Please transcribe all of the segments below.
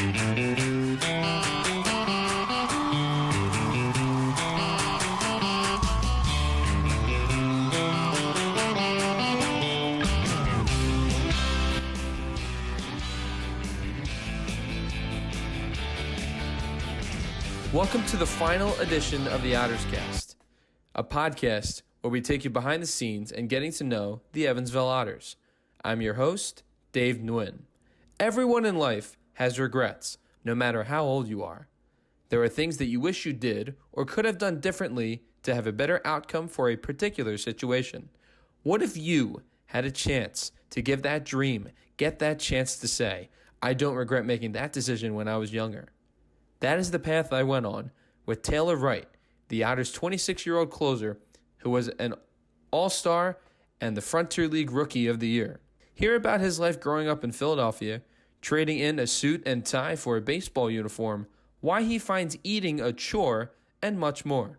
Welcome to the final edition of the Otters Cast, a podcast where we take you behind the scenes and getting to know the Evansville Otters. I'm your host, Dave Nguyen. Everyone in life has regrets, no matter how old you are. There are things that you wish you did or could have done differently to have a better outcome for a particular situation. What if you had a chance to give that dream, get that chance to say, I don't regret making that decision when I was younger? That is the path I went on with Taylor Wright, the Otters' 26-year-old closer who was an all-star and the Frontier League Rookie of the Year. Hear about his life growing up in Philadelphia, trading in a suit and tie for a baseball uniform, why he finds eating a chore, and much more.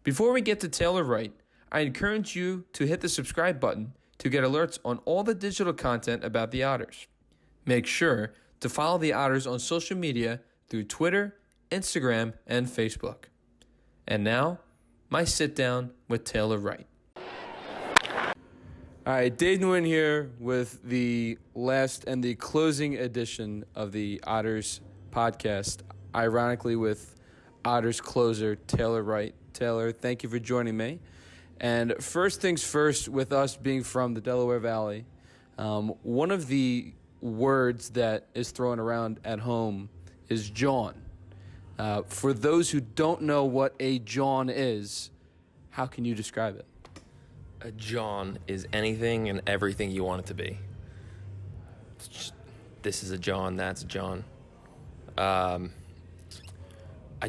Before we get to Taylor Wright, I encourage you to hit the subscribe button to get alerts on all the digital content about the Otters. Make sure to follow the Otters on social media through Twitter, Instagram, and Facebook. And now, my sit-down with Taylor Wright. All right, Dave Nguyen here with the last and the closing edition of the Otters podcast, ironically with Otters closer Taylor Wright. Taylor, thank you for joining me. And first things first, with us being from the Delaware Valley, one of the words that is thrown around at home is John. For those who don't know what a John is, how can you describe it? A John is anything and everything you want it to be. This is a John, that's a John. I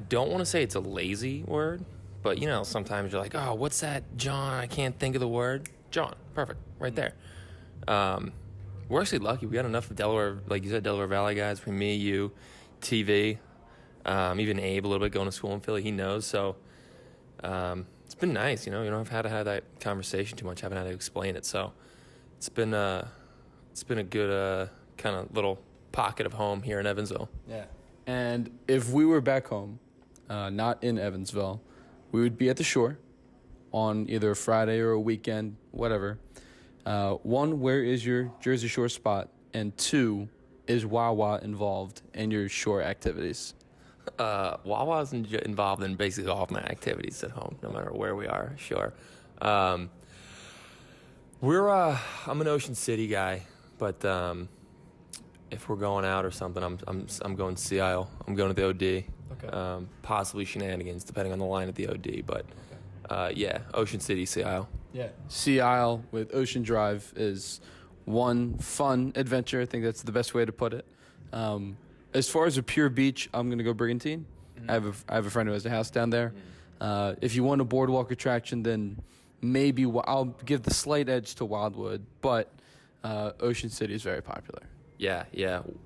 don't want to say it's a lazy word, but sometimes you're like, oh, what's that John? I can't think of the word. John, perfect, right there. We're actually lucky. We got enough of Delaware, like you said, Delaware Valley guys, for me, you, TV, even Abe a little bit going to school in Philly, he knows. So it's been nice, you don't have to have that conversation too much. I haven't had to explain it. So it's been a good kind of little pocket of home here in Evansville. Yeah. And if we were back home, not in Evansville, we would be at the shore on either a Friday or a weekend, whatever. One, where is your Jersey Shore spot? And two, is Wawa involved in your shore activities? Wawa's involved in basically all of my activities at home, no matter where we are, sure. I'm an Ocean City guy, but if we're going out or something, I'm going Sea Isle. I'm going to the OD. Okay. Possibly Shenanigans, depending on the line at the OD, but yeah, Ocean City, Sea Isle. Yeah. Sea Isle with Ocean Drive is one fun adventure. I think that's the best way to put it. As far as a pure beach, I'm going to go Brigantine. Mm-hmm. I have a friend who has a house down there. Mm-hmm. If you want a boardwalk attraction, then maybe I'll give the slight edge to Wildwood, but Ocean City is very popular. Yeah.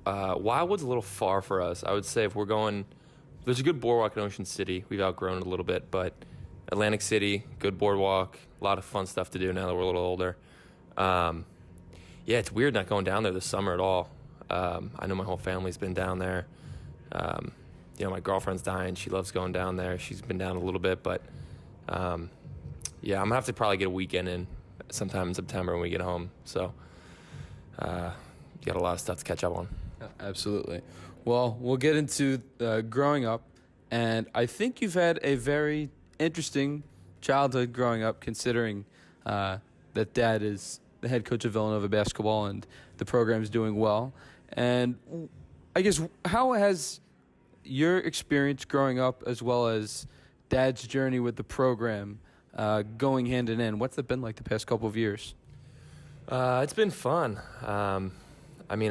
Wildwood's a little far for us. I would say if we're going, there's a good boardwalk in Ocean City. We've outgrown it a little bit, but Atlantic City, good boardwalk, a lot of fun stuff to do now that we're a little older. Yeah, it's weird not going down there this summer at all. I know my whole family's been down there. My girlfriend's dying. She loves going down there. She's been down a little bit, but yeah, I'm going to have to probably get a weekend in sometime in September when we get home. So got a lot of stuff to catch up on. Absolutely. Well, we'll get into growing up, and I think you've had a very interesting childhood growing up, considering that Dad is the head coach of Villanova basketball and the program's doing well. And I guess, how has your experience growing up as well as Dad's journey with the program going hand in hand, what's that been like the past couple of years? It's been fun. I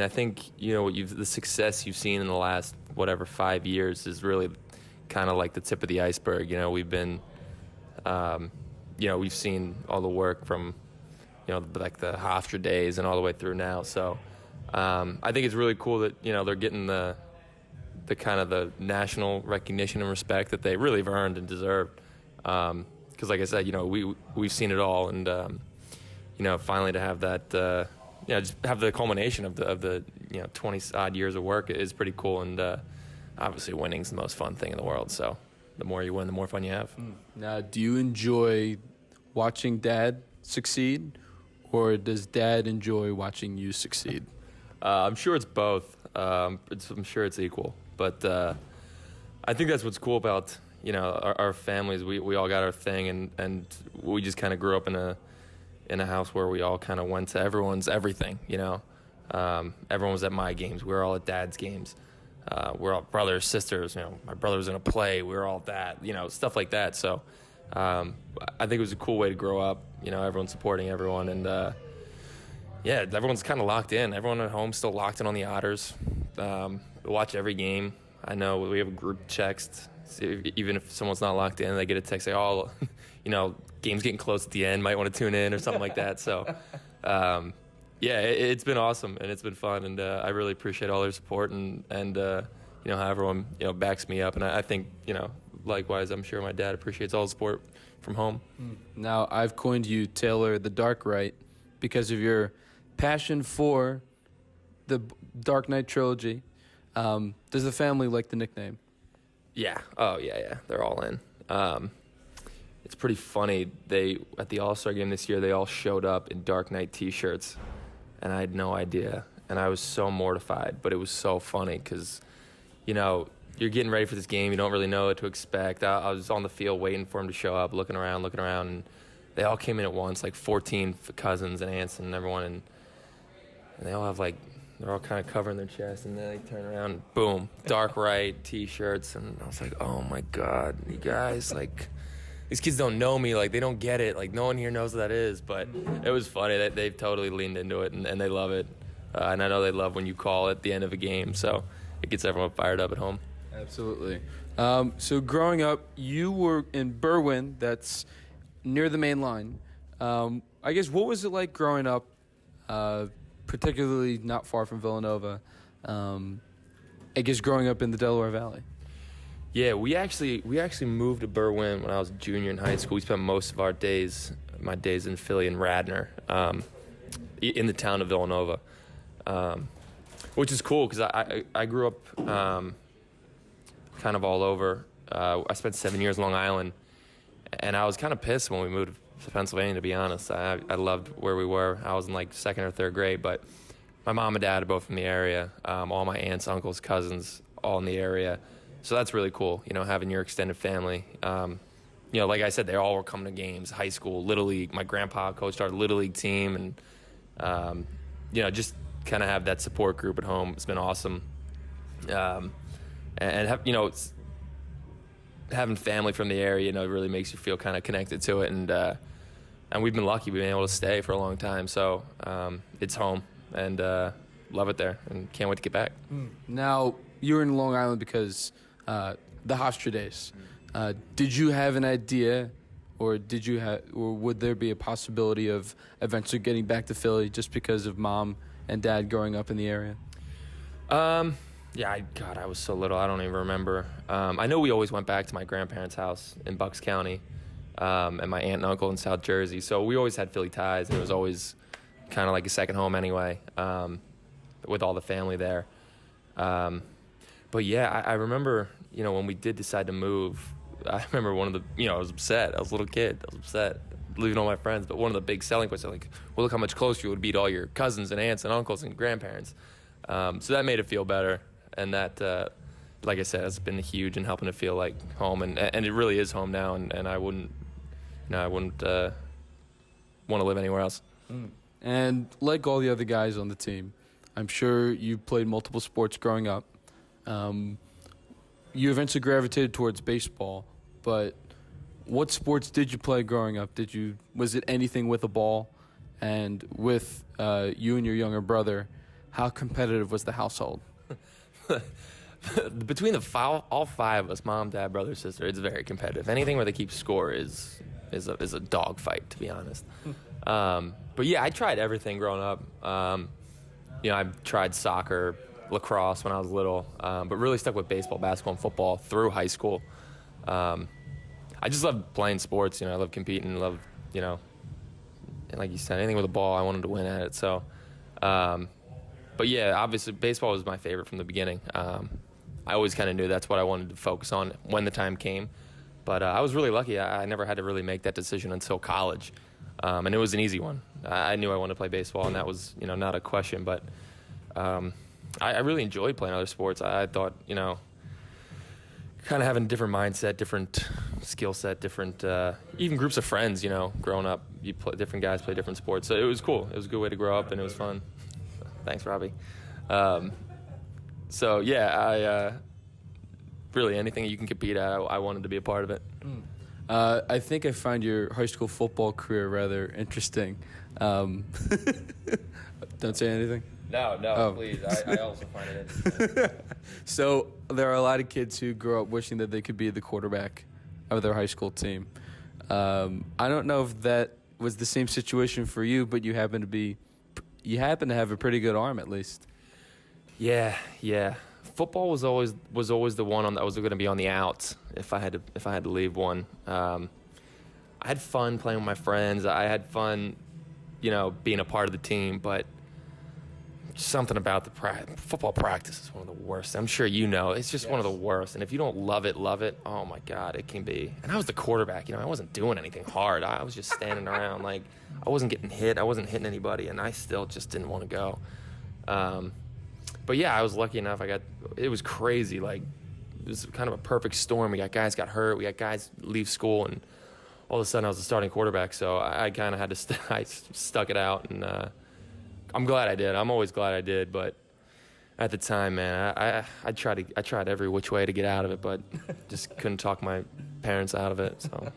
think, the success you've seen in the last, 5 years is really kind of like the tip of the iceberg. We've been, we've seen all the work from, like the Hofstra days and all the way through now. So I think it's really cool that, they're getting the kind of the national recognition and respect that they really have earned and deserved. Because like I said, we've seen it all. And, finally to have that, just have the culmination of the 20 odd years of work is pretty cool. And obviously, winning's the most fun thing in the world. So the more you win, the more fun you have. Now, do you enjoy watching Dad succeed, or does Dad enjoy watching you succeed? I'm sure it's both. I'm sure it's equal. But I think that's what's cool about our families. We all got our thing, and we just kind of grew up in a house where we all kind of went to everyone's everything. Everyone was at my games. We were all at Dad's games. We're all brothers, sisters. My brother was in a play. We were all that. Stuff like that. So I think it was a cool way to grow up. Everyone supporting everyone, and everyone's kind of locked in. Everyone at home still locked in on the Otters. We watch every game. I know we have a group text. Even if someone's not locked in, they get a text say, "Oh, game's getting close at the end. Might want to tune in or something like that." So, it's been awesome and it's been fun, and I really appreciate all their support and how everyone backs me up, and I think likewise, I'm sure my dad appreciates all the support from home. Now, I've coined you Taylor the Dark Wright because of your passion for the Dark Knight trilogy. Does the family like the nickname? Yeah. Oh, yeah. They're all in. It's pretty funny. At the All-Star game this year, they all showed up in Dark Knight T-shirts, and I had no idea. And I was so mortified, but it was so funny because, you're getting ready for this game. You don't really know what to expect. I was on the field waiting for him to show up, looking around, and they all came in at once, like 14 cousins and aunts and everyone, and they all have they're all kind of covering their chest, and then they turn around and boom, Dark Wright T-shirts, and I was like, oh my God, you guys, these kids don't know me, they don't get it, no one here knows what that is, but it was funny. They've totally leaned into it, and they love it, and I know they love when you call at the end of a game, so it gets everyone fired up at home. Absolutely. So growing up, you were in Berwyn, that's near the main line. I guess, what was it like growing up, particularly not far from Villanova, I guess growing up in the Delaware Valley? Yeah, we actually moved to Berwyn when I was a junior in high school. We spent most of my days in Philly and Radnor, in the town of Villanova, which is cool because I grew up kind of all over. I spent 7 years in Long Island, and I was kind of pissed when we moved to Pennsylvania, to be honest. I loved where we were. I was in second or third grade, but my mom and dad are both from the area. All my aunts, uncles, cousins, all in the area. So that's really cool, having your extended family. Like I said, they all were coming to games, high school, Little League. My grandpa coached our Little League team, and, just kind of have that support group at home. It's been awesome. It's having family from the area, it really makes you feel kind of connected to it, and we've been lucky. We've been able to stay for a long time, so it's home, and love it there, and can't wait to get back. Now, you're in Long Island because the Hofstra days. Did you have an idea, or would there be a possibility of eventually getting back to Philly just because of mom and dad growing up in the area? Yeah, I was so little, I don't even remember. I know we always went back to my grandparents' house in Bucks County, and my aunt and uncle in South Jersey. So we always had Philly ties, and it was always kind of like a second home anyway, with all the family there. But yeah, I remember, when we did decide to move, I remember I was upset. I was a little kid. I was upset leaving all my friends. But one of the big selling points, well, look how much closer you would be to all your cousins and aunts and uncles and grandparents. So that made it feel better. And that, like I said, has been huge in helping it feel like home, and it really is home now. And I wouldn't want to live anywhere else. And like all the other guys on the team, I'm sure you played multiple sports growing up. You eventually gravitated towards baseball, but what sports did you play growing up? Was it anything with a ball? And with you and your younger brother, how competitive was the household? Between all five of us, mom, dad, brother, sister, it's very competitive. Anything where they keep score is a dog fight, to be honest. But yeah, I tried everything growing up. I tried soccer, lacrosse when I was little, but really stuck with baseball, basketball, and football through high school. I just loved playing sports. I love competing, and like you said, anything with a ball, I wanted to win at it. So But yeah, obviously baseball was my favorite from the beginning. I always kind of knew that's what I wanted to focus on when the time came. But I was really lucky. I never had to really make that decision until college. And it was an easy one. I knew I wanted to play baseball, and that was, not a question. But I really enjoyed playing other sports. I thought, kind of having a different mindset, different skill set, different even groups of friends, growing up. Different guys play different sports. So it was cool. It was a good way to grow up, and it was fun. Thanks, Robbie. So, yeah, really anything you can compete at, I wanted to be a part of it. I think I find your high school football career rather interesting. Don't say anything. No, please. I also find it interesting. So there are a lot of kids who grow up wishing that they could be the quarterback of their high school team. I don't know if that was the same situation for you, but you happen to have a pretty good arm at least. Yeah. Football was always the one that was going to be on the outs if I had to leave one. I had fun playing with my friends. I had fun, being a part of the team. But something about the football practice is one of the worst. I'm sure it's just one of the worst. And if you don't love it, oh my God, it can be. And I was the quarterback. I wasn't doing anything hard. I was just standing around. Like, I wasn't getting hit. I wasn't hitting anybody, and I still just didn't want to go. But yeah, I was lucky enough. It was crazy. Like, it was kind of a perfect storm. We got guys got hurt. We got guys leave school, and all of a sudden I was the starting quarterback. So I kind of had to I stuck it out, and I'm glad I did. I'm always glad I did. But at the time, man, I tried every which way to get out of it, but just couldn't talk my parents out of it. So,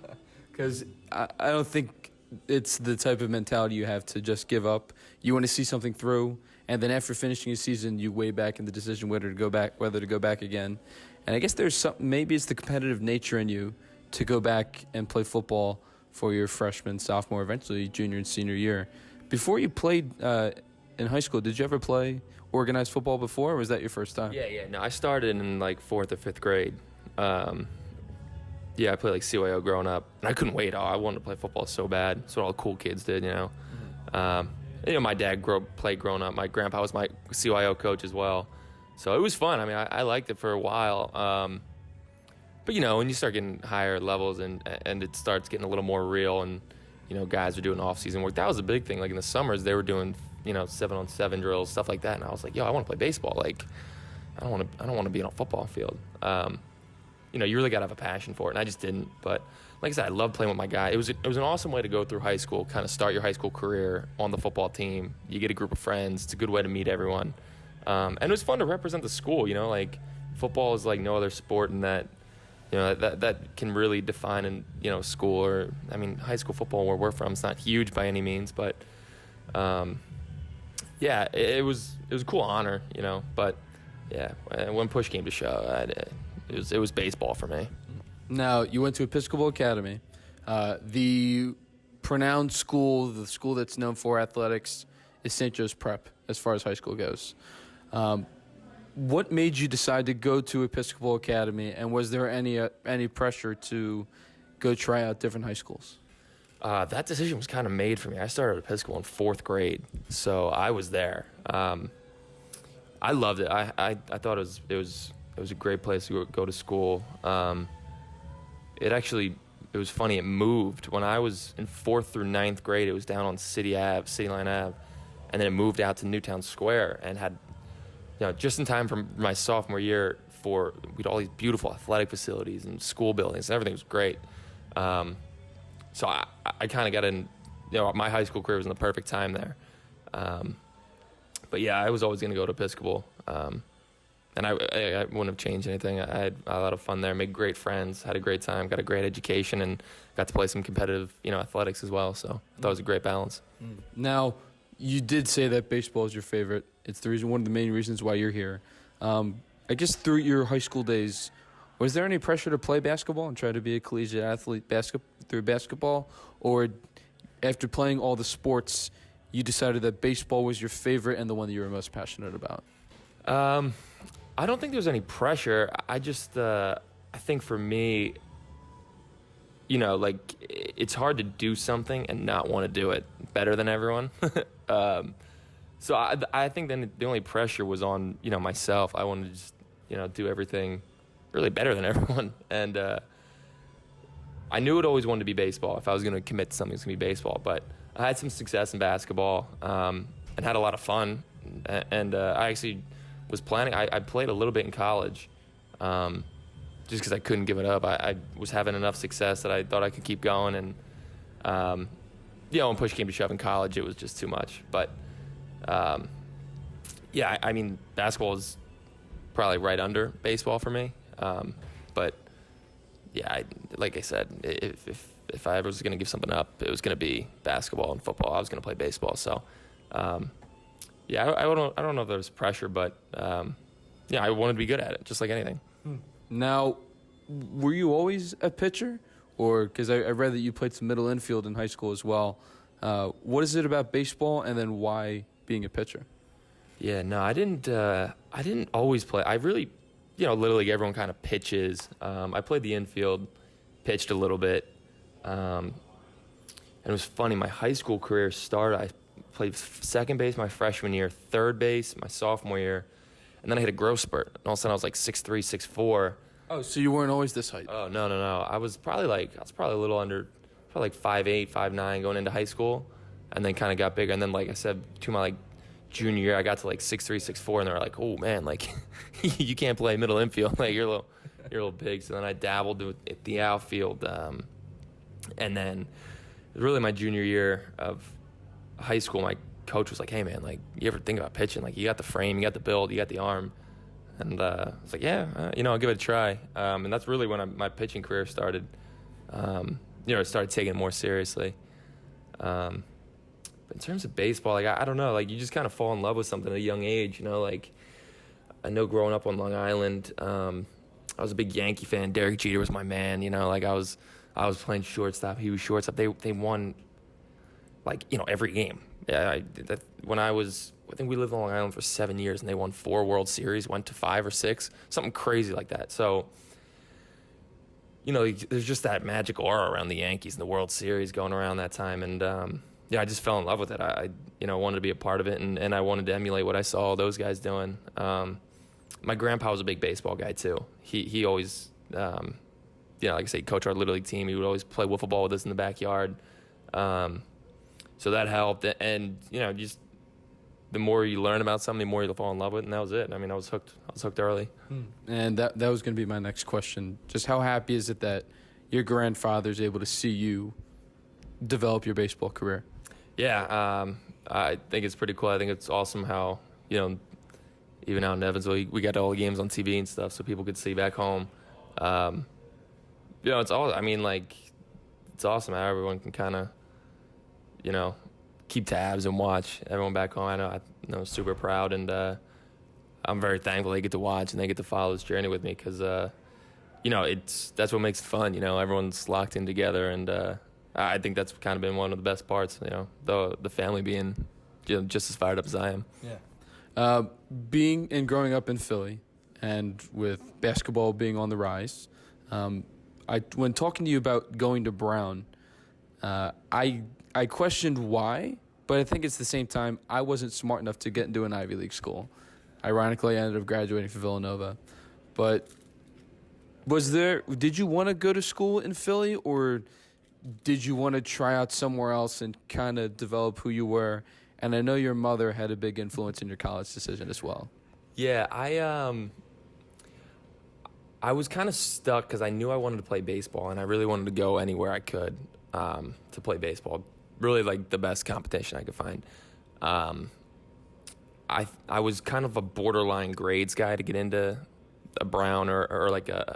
because I don't think it's the type of mentality you have to just give up. You want to see something through. And then after finishing a season, you weigh back in the decision whether to go back again. And I guess maybe it's the competitive nature in you to go back and play football for your freshman, sophomore, eventually junior and senior year. Before you played in high school, did you ever play organized football before, or was that your first time? Yeah. No, I started in like 4th or 5th grade. I played like CYO growing up, and I couldn't wait. I wanted to play football so bad. That's what all the cool kids did, my dad played growing up. My grandpa was my CYO coach as well. So it was fun. I mean, I liked it for a while. But, when you start getting higher levels and it starts getting a little more real and, guys are doing off-season work, that was a big thing. Like in the summers, they were doing, 7-on-7 drills, stuff like that. And I was like, I want to play baseball. Like, I don't want to be on a football field. You really got to have a passion for it. And I just didn't. But like I said, I love playing with my guy. It was an awesome way to go through high school, kind of start your high school career on the football team. You get a group of friends. It's a good way to meet everyone. And it was fun to represent the school, like football is like no other sport in that, that can really define school or, high school football where we're from. It's not huge by any means, but it was a cool honor, but yeah, when push came to shove, it was baseball for me. Now, you went to Episcopal Academy. The renowned school, the school that's known for athletics, is St. Joe's Prep as far as high school goes. What made you decide to go to Episcopal Academy, and was there any pressure to go try out different high schools? That decision was kind of made for me. I started at Episcopal in 4th grade, so I was there. I loved it. I thought it was a great place to go to school. It was funny. It moved when I was in 4th through 9th grade. It was down on City Line Ave, and then it moved out to Newtown Square and had, just in time for my sophomore year. We had all these beautiful athletic facilities and school buildings, and everything was great. So I kind of got in. My high school career was in the perfect time there. But yeah, I was always going to go to Episcopal. And I wouldn't have changed anything. I had a lot of fun there, made great friends, had a great time, got a great education, and got to play some competitive, athletics as well. So I thought it was a great balance. Now, you did say that baseball is your favorite. It's one of the main reasons why you're here. I guess through your high school days, was there any pressure to play basketball and try to be a collegiate athlete through basketball? Or after playing all the sports, you decided that baseball was your favorite and the one that you were most passionate about? I don't think there was any pressure. I just, I think for me, it's hard to do something and not want to do it better than everyone. So I think then the only pressure was on, myself. I wanted to just, do everything really better than everyone. And I knew it always wanted to be baseball. If I was going to commit to something, it's going to be baseball. But I had some success in basketball and had a lot of fun. And I actually was planning. I played a little bit in college just because I couldn't give it up. I was having enough success that I thought I could keep going. And, when push came to shove in college, it was just too much. But, I mean, basketball is probably right under baseball for me. But, yeah, like I said, if I was going to give something up, it was going to be basketball and football. I was going to play baseball. So, I don't know if there was pressure, but, I wanted to be good at it, just like anything. Now, were you always a pitcher? Or, because I read that you played some middle infield in high school as well. What is it about baseball, and then why being a pitcher? Yeah, no, I didn't always play. I really, Little League, everyone kind of pitches. I played the infield, pitched a little bit. And it was funny, my high school career started, I played second base my freshman year, third base my sophomore year, and then I hit a growth spurt. And all of a sudden I was like 6'3", 6'4". Oh, so you weren't always this height? Oh, no. I was probably a little under, probably like 5'8", 5'9", going into high school, and then kind of got bigger. And then, like I said, to my junior year, I got to 6'3", 6'4", and they were like, "Oh man, you can't play middle infield, you're a little big." So then I dabbled at the outfield, and then really my junior year of high school, my coach was like, "Hey man, you ever think about pitching? You got the frame, you got the build, you got the arm." And I was like, yeah, I'll give it a try. And that's really when my pitching career started. I started taking it more seriously. But in terms of baseball, I don't know, you just kind of fall in love with something at a young age, I know growing up on Long Island, I was a big Yankee fan. Derek Jeter was my man, I was playing shortstop, he was shortstop. They won, every game. Yeah, I think we lived on Long Island for 7 years, and they won 4 World Series, went to 5 or 6, something crazy like that. So, there's just that magic aura around the Yankees and the World Series going around that time. And, I just fell in love with it. I wanted to be a part of it, and I wanted to emulate what I saw those guys doing. My grandpa was a big baseball guy, too. He always, like I say, coach our Little League team. He would always play wiffle ball with us in the backyard. So that helped. And, just the more you learn about something, the more you'll fall in love with it, and that was it. I mean, I was hooked. I was hooked early. And that was going to be my next question. Just how happy is it that your grandfather's able to see you develop your baseball career? Yeah, I think it's pretty cool. I think it's awesome how, even out in Evansville, we got all the games on TV and stuff, so people could see back home. It's all. I mean, it's awesome how everyone can kind of, keep tabs and watch everyone back home. I know, super proud, and I'm very thankful they get to watch and they get to follow this journey with me, because that's what makes it fun. Everyone's locked in together, and I think that's kind of been one of the best parts. The family being just as fired up as I am. Yeah. Being and growing up in Philly, and with basketball being on the rise, when talking to you about going to Brown, I questioned why, but I think it's the same time I wasn't smart enough to get into an Ivy League school. Ironically, I ended up graduating from Villanova. But did you want to go to school in Philly, or did you want to try out somewhere else and kind of develop who you were? And I know your mother had a big influence in your college decision as well. Yeah, I was kind of stuck because I knew I wanted to play baseball, and I really wanted to go anywhere I could to play baseball. Really, the best competition I could find. I was kind of a borderline grades guy to get into a Brown or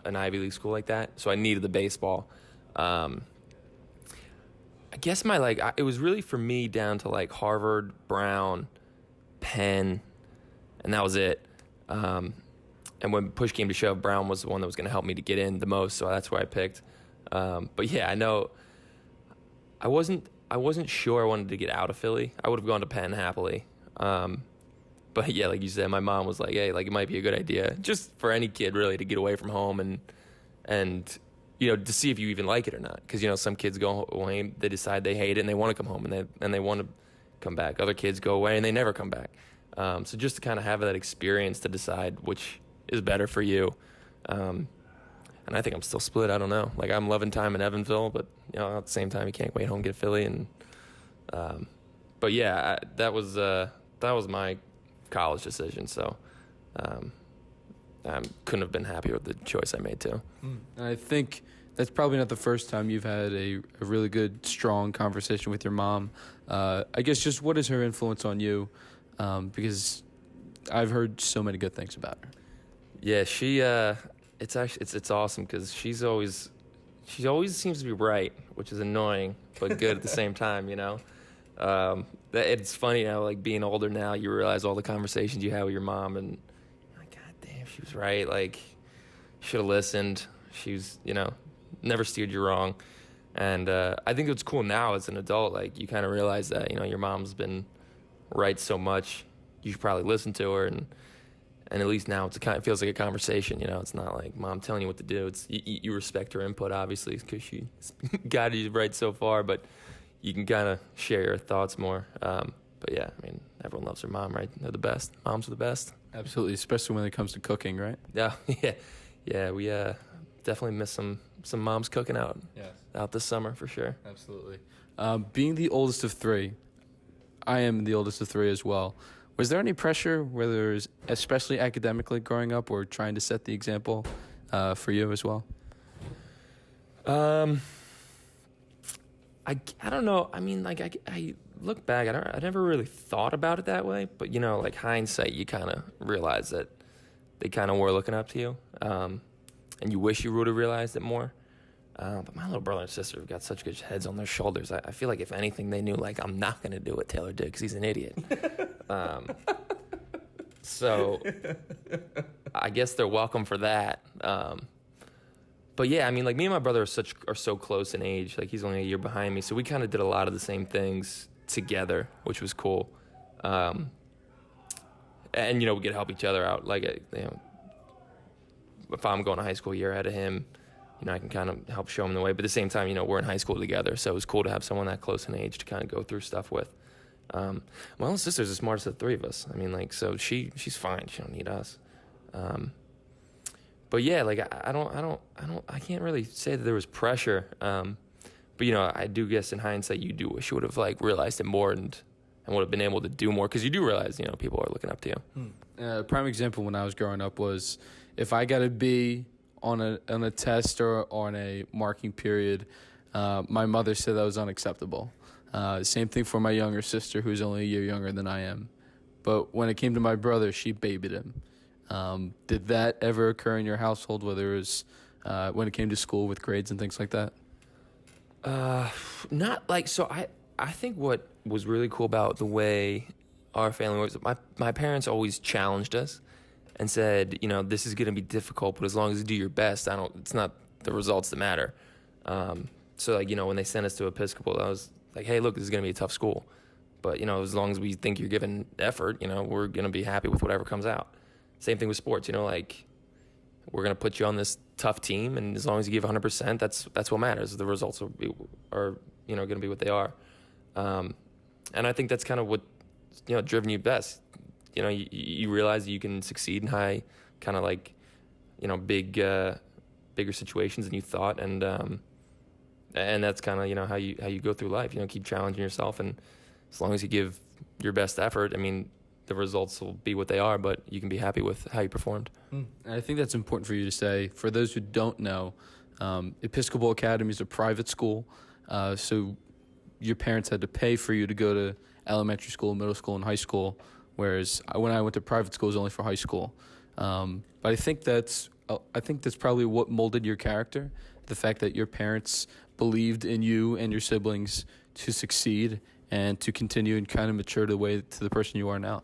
an Ivy League school like that, so I needed the baseball. I guess it was really for me down to Harvard, Brown, Penn, and that was it. And when push came to shove, Brown was the one that was going to help me to get in the most, so that's where I picked. But yeah, I know I wasn't sure I wanted to get out of Philly. I would have gone to Penn happily. But yeah, like you said, my mom was like, "Hey, it might be a good idea, just for any kid really, to get away from home and to see if you even like it or not." Because some kids go home, they decide they hate it and they want to come home, and they want to come back. Other kids go away and they never come back. So just to kind of have that experience to decide which is better for you. And I think I'm still split. I don't know. Like, I'm loving time in Evansville, but at the same time, you can't wait home and get Philly. And but yeah, that was my college decision. So I couldn't have been happier with the choice I made too. I think that's probably not the first time you've had a really good, strong conversation with your mom. I guess just what is her influence on you? Because I've heard so many good things about her. Yeah, she. It's awesome because she always seems to be right, which is annoying but good at the same time. It's funny now, like being older now, you realize all the conversations you had with your mom, and you're like, God damn, she was right. Like, should have listened. She was, never steered you wrong. And I think it's cool now as an adult. Like, you kind of realize that your mom's been right so much. You should probably listen to her, and at least now it feels like a conversation. It's not like mom telling you what to do. It's you respect her input, obviously, because she guided you right so far, but you can kind of share your thoughts more. But yeah, I mean, everyone loves their mom, right? They're the best. Moms are the best. Absolutely, especially when it comes to cooking, right? Yeah. We definitely miss some moms cooking out this summer for sure. Absolutely. Being the oldest of three, I am the oldest of three as well. Was there any pressure, whether it was especially academically growing up or trying to set the example for you as well? I don't know. I mean, like, I look back, I never really thought about it that way, but like hindsight, you kind of realize that they kind of were looking up to you, and you wish you would have realized it more. But my little brother and sister have got such good heads on their shoulders. I feel like if anything, they knew, like, I'm not going to do what Taylor did because he's an idiot. So I guess they're welcome for that. But yeah, I mean, like, me and my brother are so close in age. Like, he's only a year behind me, so we kind of did a lot of the same things together, which was cool. And we could help each other out. Like, if I'm going to high school a year ahead of him, I can kind of help show him the way. But at the same time, we're in high school together, so it was cool to have someone that close in age to kind of go through stuff with. My little sister's the smartest of the three of us. I mean, like, so she's fine. She don't need us. But yeah, like, I can't really say that there was pressure. But I do guess in hindsight, you do wish you would have, like, realized it more and would have been able to do more, because you do realize, people are looking up to you. A prime example when I was growing up was if I got a B on a test or on a marking period, my mother said that was unacceptable. Same thing for my younger sister, who's only a year younger than I am. But when it came to my brother, she babied him. Did that ever occur in your household, whether it was when it came to school with grades and things like that? Not like, so I think what was really cool about the way our family was, my parents always challenged us and said, this is going to be difficult, but as long as you do your best, it's not the results that matter. So, like, when they sent us to Episcopal, I was like, hey, look, this is going to be a tough school. But, as long as we think you're giving effort, we're going to be happy with whatever comes out. Same thing with sports, like, we're going to put you on this tough team, and as long as you give 100%, that's what matters. The results are going to be what they are. And I think that's kind of what, driven you best. You realize that you can succeed in high, kind of like, bigger situations than you thought, and that's kind of how you go through life. Keep challenging yourself, and as long as you give your best effort, I mean, the results will be what they are, but you can be happy with how you performed. And I think that's important for you to say. For those who don't know, Episcopal Academy is a private school, so your parents had to pay for you to go to elementary school, middle school, and high school. Whereas when I went to private school, it was only for high school. But I think that's probably what molded your character, the fact that your parents believed in you and your siblings to succeed and to continue and kind of mature the way to the person you are now.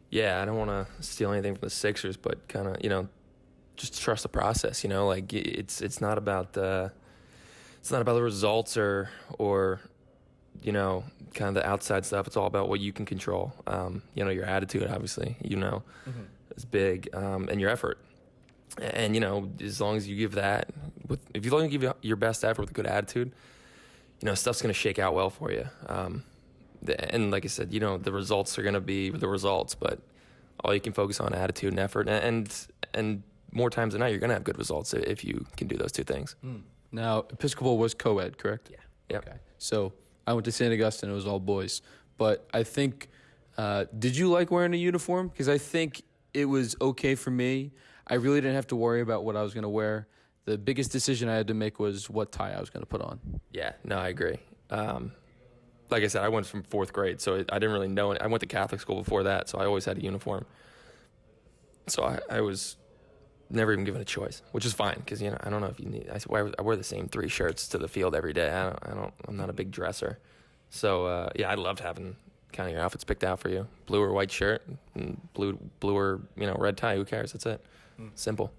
Yeah, I don't want to steal anything from the Sixers, but kind of, just trust the process. Like, it's not about the results or kind of the outside stuff. It's all about what you can control. Your attitude, obviously, is big, and your effort. And, as long as you give that, if you only give your best effort with a good attitude, stuff's going to shake out well for you. and like I said, the results are going to be the results, but all you can focus on attitude and effort, and more times than not, you're going to have good results if you can do those two things. Now, Episcopal was co-ed, correct? Yeah. Yep. Okay. So I went to St. Augustine. It was all boys. But I think, did you like wearing a uniform? Because I think it was okay for me. I really didn't have to worry about what I was going to wear. The biggest decision I had to make was what tie I was going to put on. Yeah, no, I agree. Like I said, I went from fourth grade, so I didn't really know. I went to Catholic school before that, so I always had a uniform. So I was never even given a choice, which is fine because I don't know if you need. I wear the same 3 shirts to the field every day. I'm not a big dresser, so I loved having kind of your outfits picked out for you. Blue or white shirt, and blue or red tie. Who cares? That's it. Simple.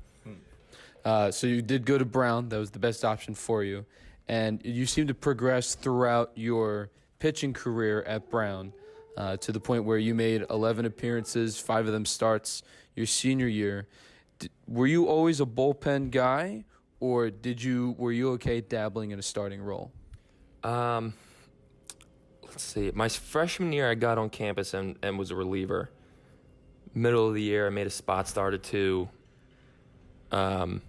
So you did go to Brown. That was the best option for you, and you seemed to progress throughout your pitching career at Brown to the point where you made 11 appearances, 5 of them starts your senior year. Were you always a bullpen guy, or were you okay dabbling in a starting role? Let's see. My freshman year, I got on campus and was a reliever. Middle of the year, I made a spot start or 2, and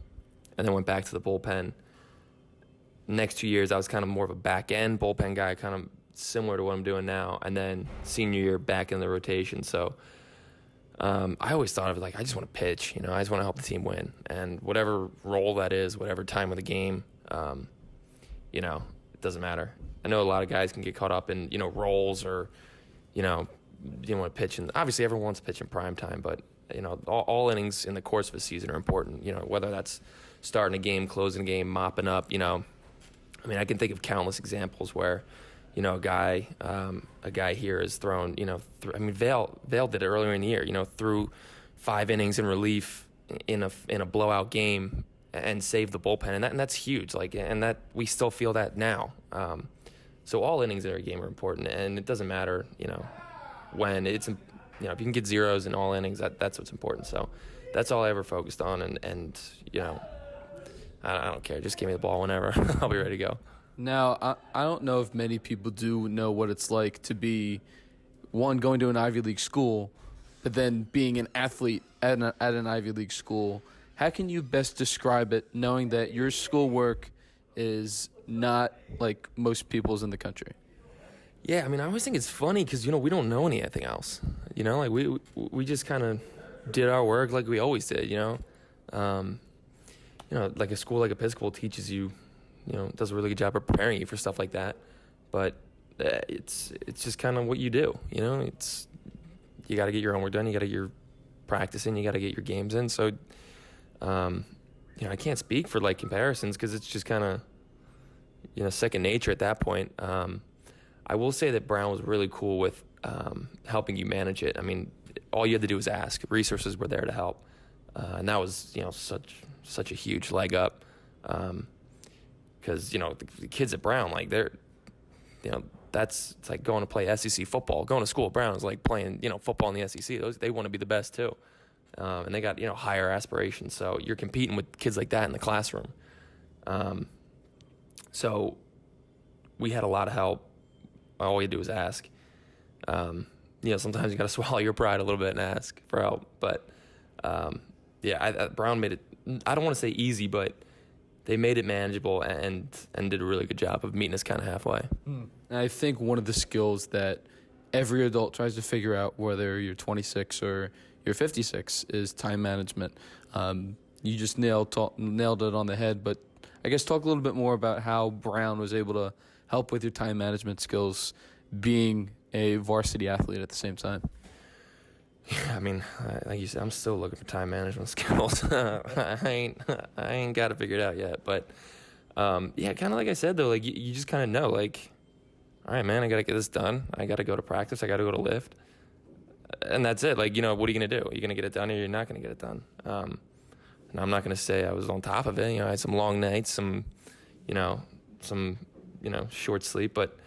then went back to the bullpen. Next 2 years, I was kind of more of a back-end bullpen guy, kind of similar to what I'm doing now. And then senior year, back in the rotation. So I always thought of it like, I just want to pitch. I just want to help the team win. And whatever role that is, whatever time of the game, it doesn't matter. I know a lot of guys can get caught up in, roles or, you want to pitch. And obviously, everyone wants to pitch in prime time. But, all innings in the course of a season are important, whether that's starting a game, closing a game, mopping up, I can think of countless examples where, a guy here has thrown, Vail did it earlier in the year, threw 5 innings in relief in a blowout game and saved the bullpen, and that's huge. And that we still feel that now. So all innings in a game are important, and it doesn't matter, when it's, if you can get zeros in all innings, that's what's important. So that's all I ever focused on, and I don't care. Just give me the ball whenever. I'll be ready to go. Now, I don't know if many people do know what it's like to be, one, going to an Ivy League school, but then being an athlete at an Ivy League school. How can you best describe it, knowing that your schoolwork is not like most people's in the country? Yeah, I always think it's funny because, we don't know anything else. We just kind of did our work like we always did, like a school like Episcopal teaches you, does a really good job of preparing you for stuff like that. But it's just kind of what you do, It's you got to get your homework done, you got to get your practice in, you got to get your games in. So, I can't speak for like comparisons because it's just kind of, second nature at that point. I will say that Brown was really cool with helping you manage it. All you had to do was ask. Resources were there to help, and that was such a huge leg up. Because the kids at Brown, like they're, it's like going to play SEC football. Going to school at Brown is like playing football in the SEC. They want to be the best too, and they got higher aspirations. So you're competing with kids like that in the classroom. So we had a lot of help. All you do is ask. Sometimes you got to swallow your pride a little bit and ask for help. But Brown made it. I don't want to say easy, but they made it manageable and did a really good job of meeting us kind of halfway. And I think one of the skills that every adult tries to figure out, whether you're 26 or you're 56, is time management. You just nailed it on the head, but I guess talk a little bit more about how Brown was able to help with your time management skills, being a varsity athlete at the same time. Yeah, like you said, I'm still looking for time management skills. I ain't got it figured out yet. But, kind of like I said, though, like you just kind of know, like, all right, man, I got to get this done. I got to go to practice. I got to go to lift. And that's it. Like, what are you going to do? Are you going to get it done or you're not going to get it done? And I'm not going to say I was on top of it. I had some long nights, some short sleep. But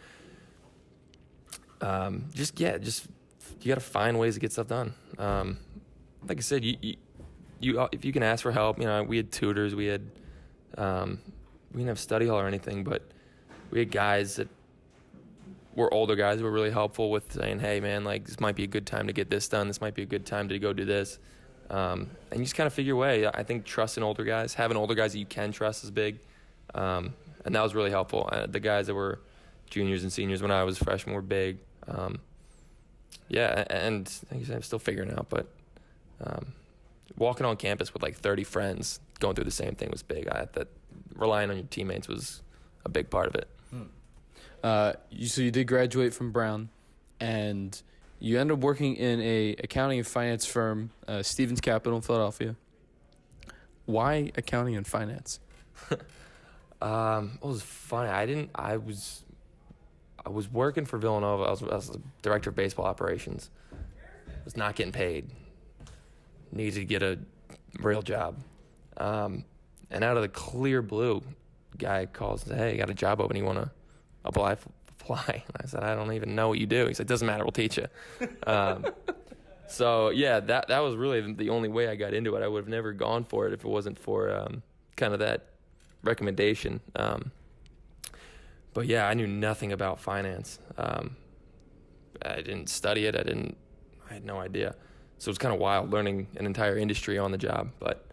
you got to find ways to get stuff done. Like I said, you if you can ask for help, we had tutors, we didn't have study hall or anything, but we had guys that, were older guys who were really helpful with saying, hey, man, like, this might be a good time to get this done. This might be a good time to go do this. And you just kind of figure your way. I think trusting older guys, having older guys that you can trust is big. And that was really helpful. The guys that were juniors and seniors when I was a freshman were big. Yeah, and like I said, I'm still figuring it out. But walking on campus with like 30 friends going through the same thing was big. That relying on your teammates was a big part of it. So you did graduate from Brown, and you ended up working in a accounting and finance firm, Stevens Capital in Philadelphia. Why accounting and finance? It was funny. I was working for Villanova. I was the director of baseball operations. Was not getting paid. Needed to get a real job. And out of the clear blue, guy calls and says, hey, you got a job open. You want to apply? And I said, I don't even know what you do. He said, doesn't matter. We'll teach you. So, yeah, that was really the only way I got into it. I would have never gone for it if it wasn't for kind of that recommendation. But, yeah, I knew nothing about finance. I didn't study it. I had no idea. So it was kind of wild learning an entire industry on the job. But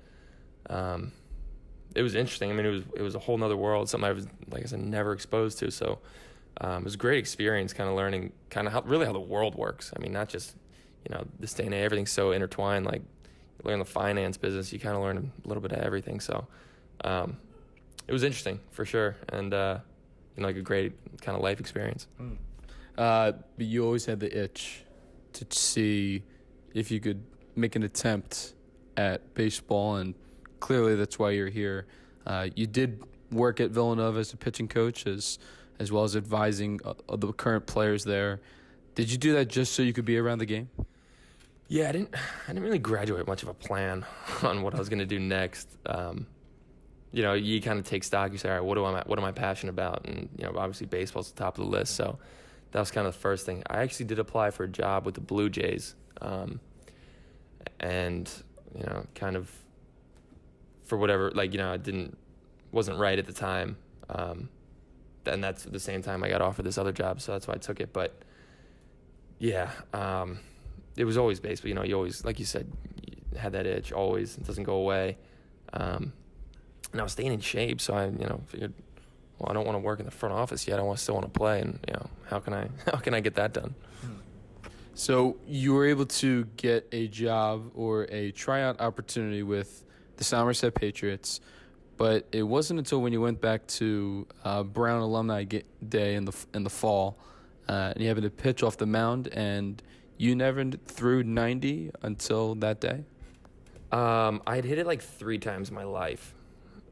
it was interesting. I mean, it was a whole nother world, something I was, like I said, never exposed to. So it was a great experience kind of learning kind of how the world works. I mean, not just, this day and age, everything's so intertwined. Like, you learn the finance business, you kind of learn a little bit of everything. So it was interesting for sure. And, like a great kind of life experience. But you always had the itch to see if you could make an attempt at baseball, and clearly that's why you're here. You did work at Villanova as a pitching coach as well as advising the current players there. Did you do that just so you could be around the game? Yeah, I didn't really graduate much of a plan on what I was going to do next. You kind of take stock. You say, all right, what am I passionate about? And, obviously baseball's the top of the list. So that was kind of the first thing. I actually did apply for a job with the Blue Jays. And, kind of for whatever, wasn't right at the time. And that's at the same time I got offered this other job. So that's why I took it. But yeah, it was always baseball. You always, like you said, you had that itch always. It doesn't go away. And I was staying in shape, so I, figured, well, I don't want to work in the front office yet. I still want to play, and how can I get that done? So you were able to get a job or a tryout opportunity with the Somerset Patriots, but it wasn't until when you went back to Brown Alumni Day in the fall, and you happened to pitch off the mound, and you never threw 90 until that day. I had hit it like 3 times in my life.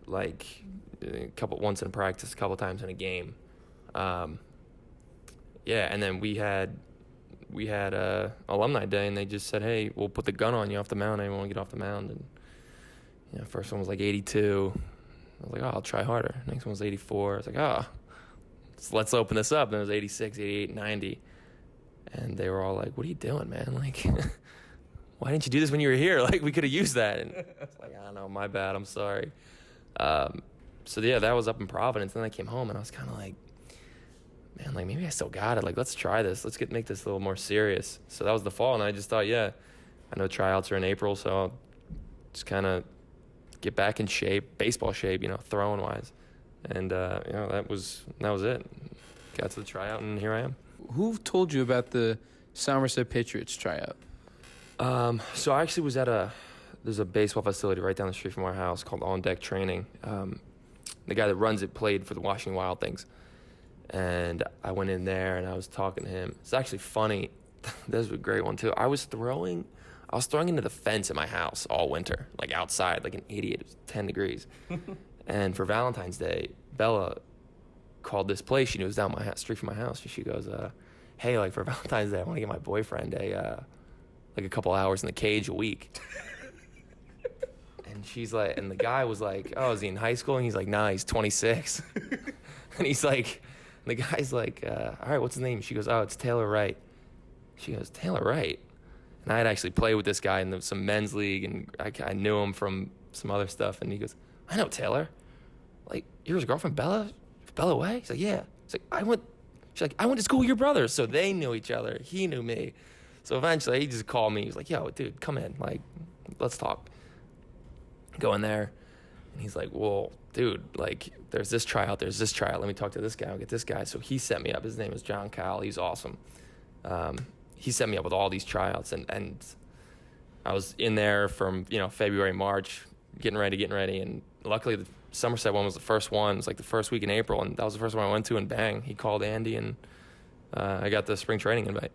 Once in practice, a couple times in a game. And then we had alumni day, and they just said, hey, we'll put the gun on you off the mound. Anyone want to get off the mound? And first one was like 82. I was like, oh, I'll try harder. Next one was 84. I was like, oh, let's open this up. Then it was 86, 88, 90. And they were all like, what are you doing, man? Like, why didn't you do this when you were here? Like, we could have used that. And I was like, I don't know, my bad, I'm sorry. So yeah, that was up in Providence. Then I came home and I was kind of like, man, like maybe I still got it. Like, let's try this. Let's make this a little more serious. So that was the fall, and I just thought, yeah, I know tryouts are in April, so I'll just kind of get back in shape, baseball shape, throwing wise. And that was it. Got to the tryout, and here I am. Who told you about the Somerset Patriots tryout? So I actually was at there's a baseball facility right down the street from our house called On Deck Training. The guy that runs it played for the Washington Wild Things. And I went in there and I was talking to him. It's actually funny. This was a great one too. I was throwing into the fence at my house all winter, like outside, like an idiot. It was 10 degrees. And for Valentine's Day, Bella called this place. She knew it was down my street from my house. She goes, hey, like for Valentine's Day, I want to get my boyfriend a couple hours in the cage a week. And she's like, and the guy was like, oh, is he in high school? And he's like, nah, he's 26. And he's like, the guy's like, all right, what's his name? She goes, oh, it's Taylor Wright. She goes, Taylor Wright? And I had actually played with this guy in some men's league, and I knew him from some other stuff. And he goes, I know Taylor. Like, you're his girlfriend, Bella? Bella Way? He's like, yeah. He's like, She's like, I went to school with your brother. So they knew each other. He knew me. So eventually he just called me. He was like, yo, dude, come in. Like, let's talk. Go in there. And he's like, well, dude, like, there's this tryout. Let me talk to this guy. I'll get this guy. So he set me up. His name is John Kyle. He's awesome. He set me up with all these tryouts. And I was in there from, February, March, getting ready. And luckily the Somerset one was the first one. It was like the first week in April. And that was the first one I went to. And bang, he called Andy. And I got the spring training invite.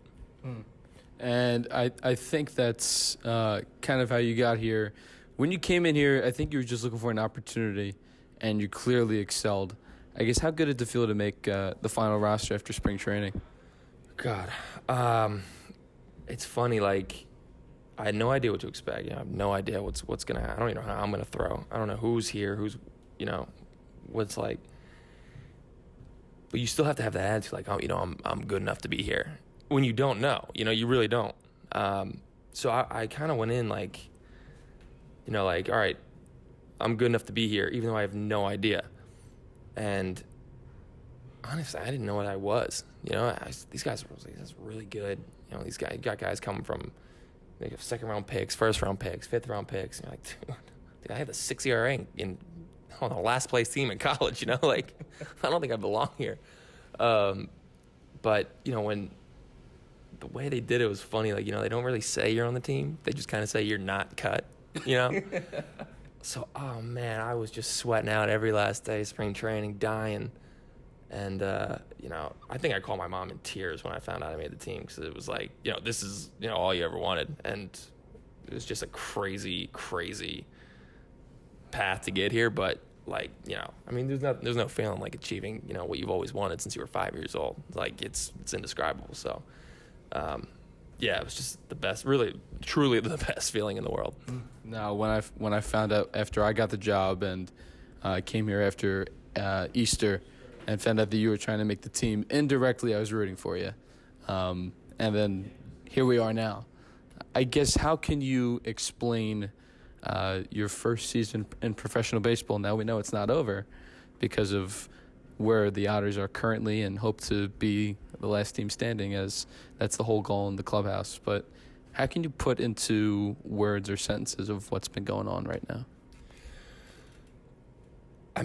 And I think that's kind of how you got here. When you came in here, I think you were just looking for an opportunity, and you clearly excelled. I guess, how good did it feel to make the final roster after spring training? God, it's funny. Like, I had no idea what to expect. I have no idea what's gonna happen. I don't even know how I'm gonna throw. I don't know who's here, what's like. But you still have to have that attitude, like, I'm good enough to be here. When you don't know, you really don't. So I kind of went in like, all right, I'm good enough to be here, even though I have no idea. And honestly, I didn't know what I was. These guys are really good. These guys got guys coming from second round picks, first round picks, fifth round picks. And you're like, dude, I had the 6 ERA on the last place team in college. Like, I don't think I belong here. But when the way they did it was funny. Like, they don't really say you're on the team. They just kind of say you're not cut. So, oh man, I was just sweating out every last day of spring training, dying. And, I think I called my mom in tears when I found out I made the team, because it was like, this is, all you ever wanted. And it was just a crazy, crazy path to get here. But like, there's no feeling like achieving, what you've always wanted since you were 5 years old. Like, it's indescribable. So, it was just the best, really, truly the best feeling in the world. Now, when I found out after I got the job and came here after Easter and found out that you were trying to make the team, indirectly I was rooting for you. And then here we are now. I guess, how can you explain your first season in professional baseball? Now we know it's not over because of where the Otters are currently, and hope to be the last team standing, as that's the whole goal in the clubhouse. But how can you put into words or sentences of what's been going on right now? I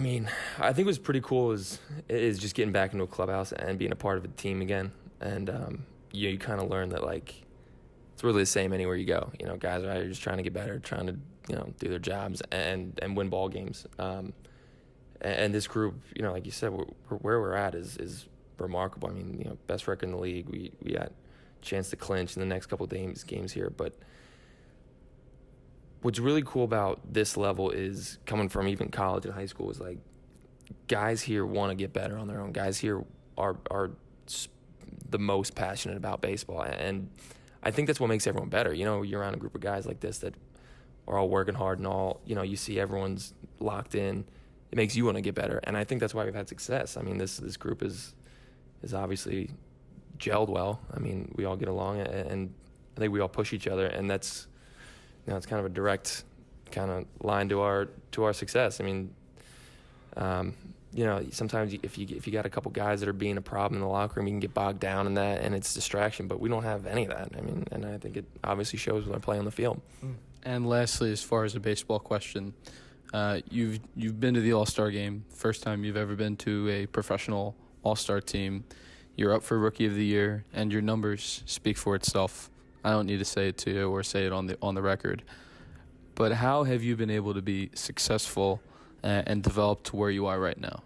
think what's pretty cool is just getting back into a clubhouse and being a part of a team again. And you kind of learn that, like, it's really the same anywhere you go. Guys are out here just trying to get better, trying to do their jobs and win ball games. And this group, like you said, where we're at is remarkable. Best record in the league. We got a chance to clinch in the next couple of games here. But what's really cool about this level is, coming from even college and high school, is like, guys here want to get better on their own. Guys here are the most passionate about baseball. And I think that's what makes everyone better. You're around a group of guys like this that are all working hard and all, you see everyone's locked in. It makes you want to get better. And I think that's why we've had success. This group is obviously gelled well. We all get along, and I think we all push each other, and that's, it's kind of a direct kind of line to our success. Sometimes if you got a couple guys that are being a problem in the locker room, you can get bogged down in that, and it's distraction. But we don't have any of that. And I think it obviously shows when I play on the field. And lastly, as far as a baseball question, you've been to the All-Star game, first time you've ever been to a professional All-Star team. You're up for Rookie of the Year, and your numbers speak for itself. I don't need to say it to you or say it on the record. But how have you been able to be successful and develop to where you are right now?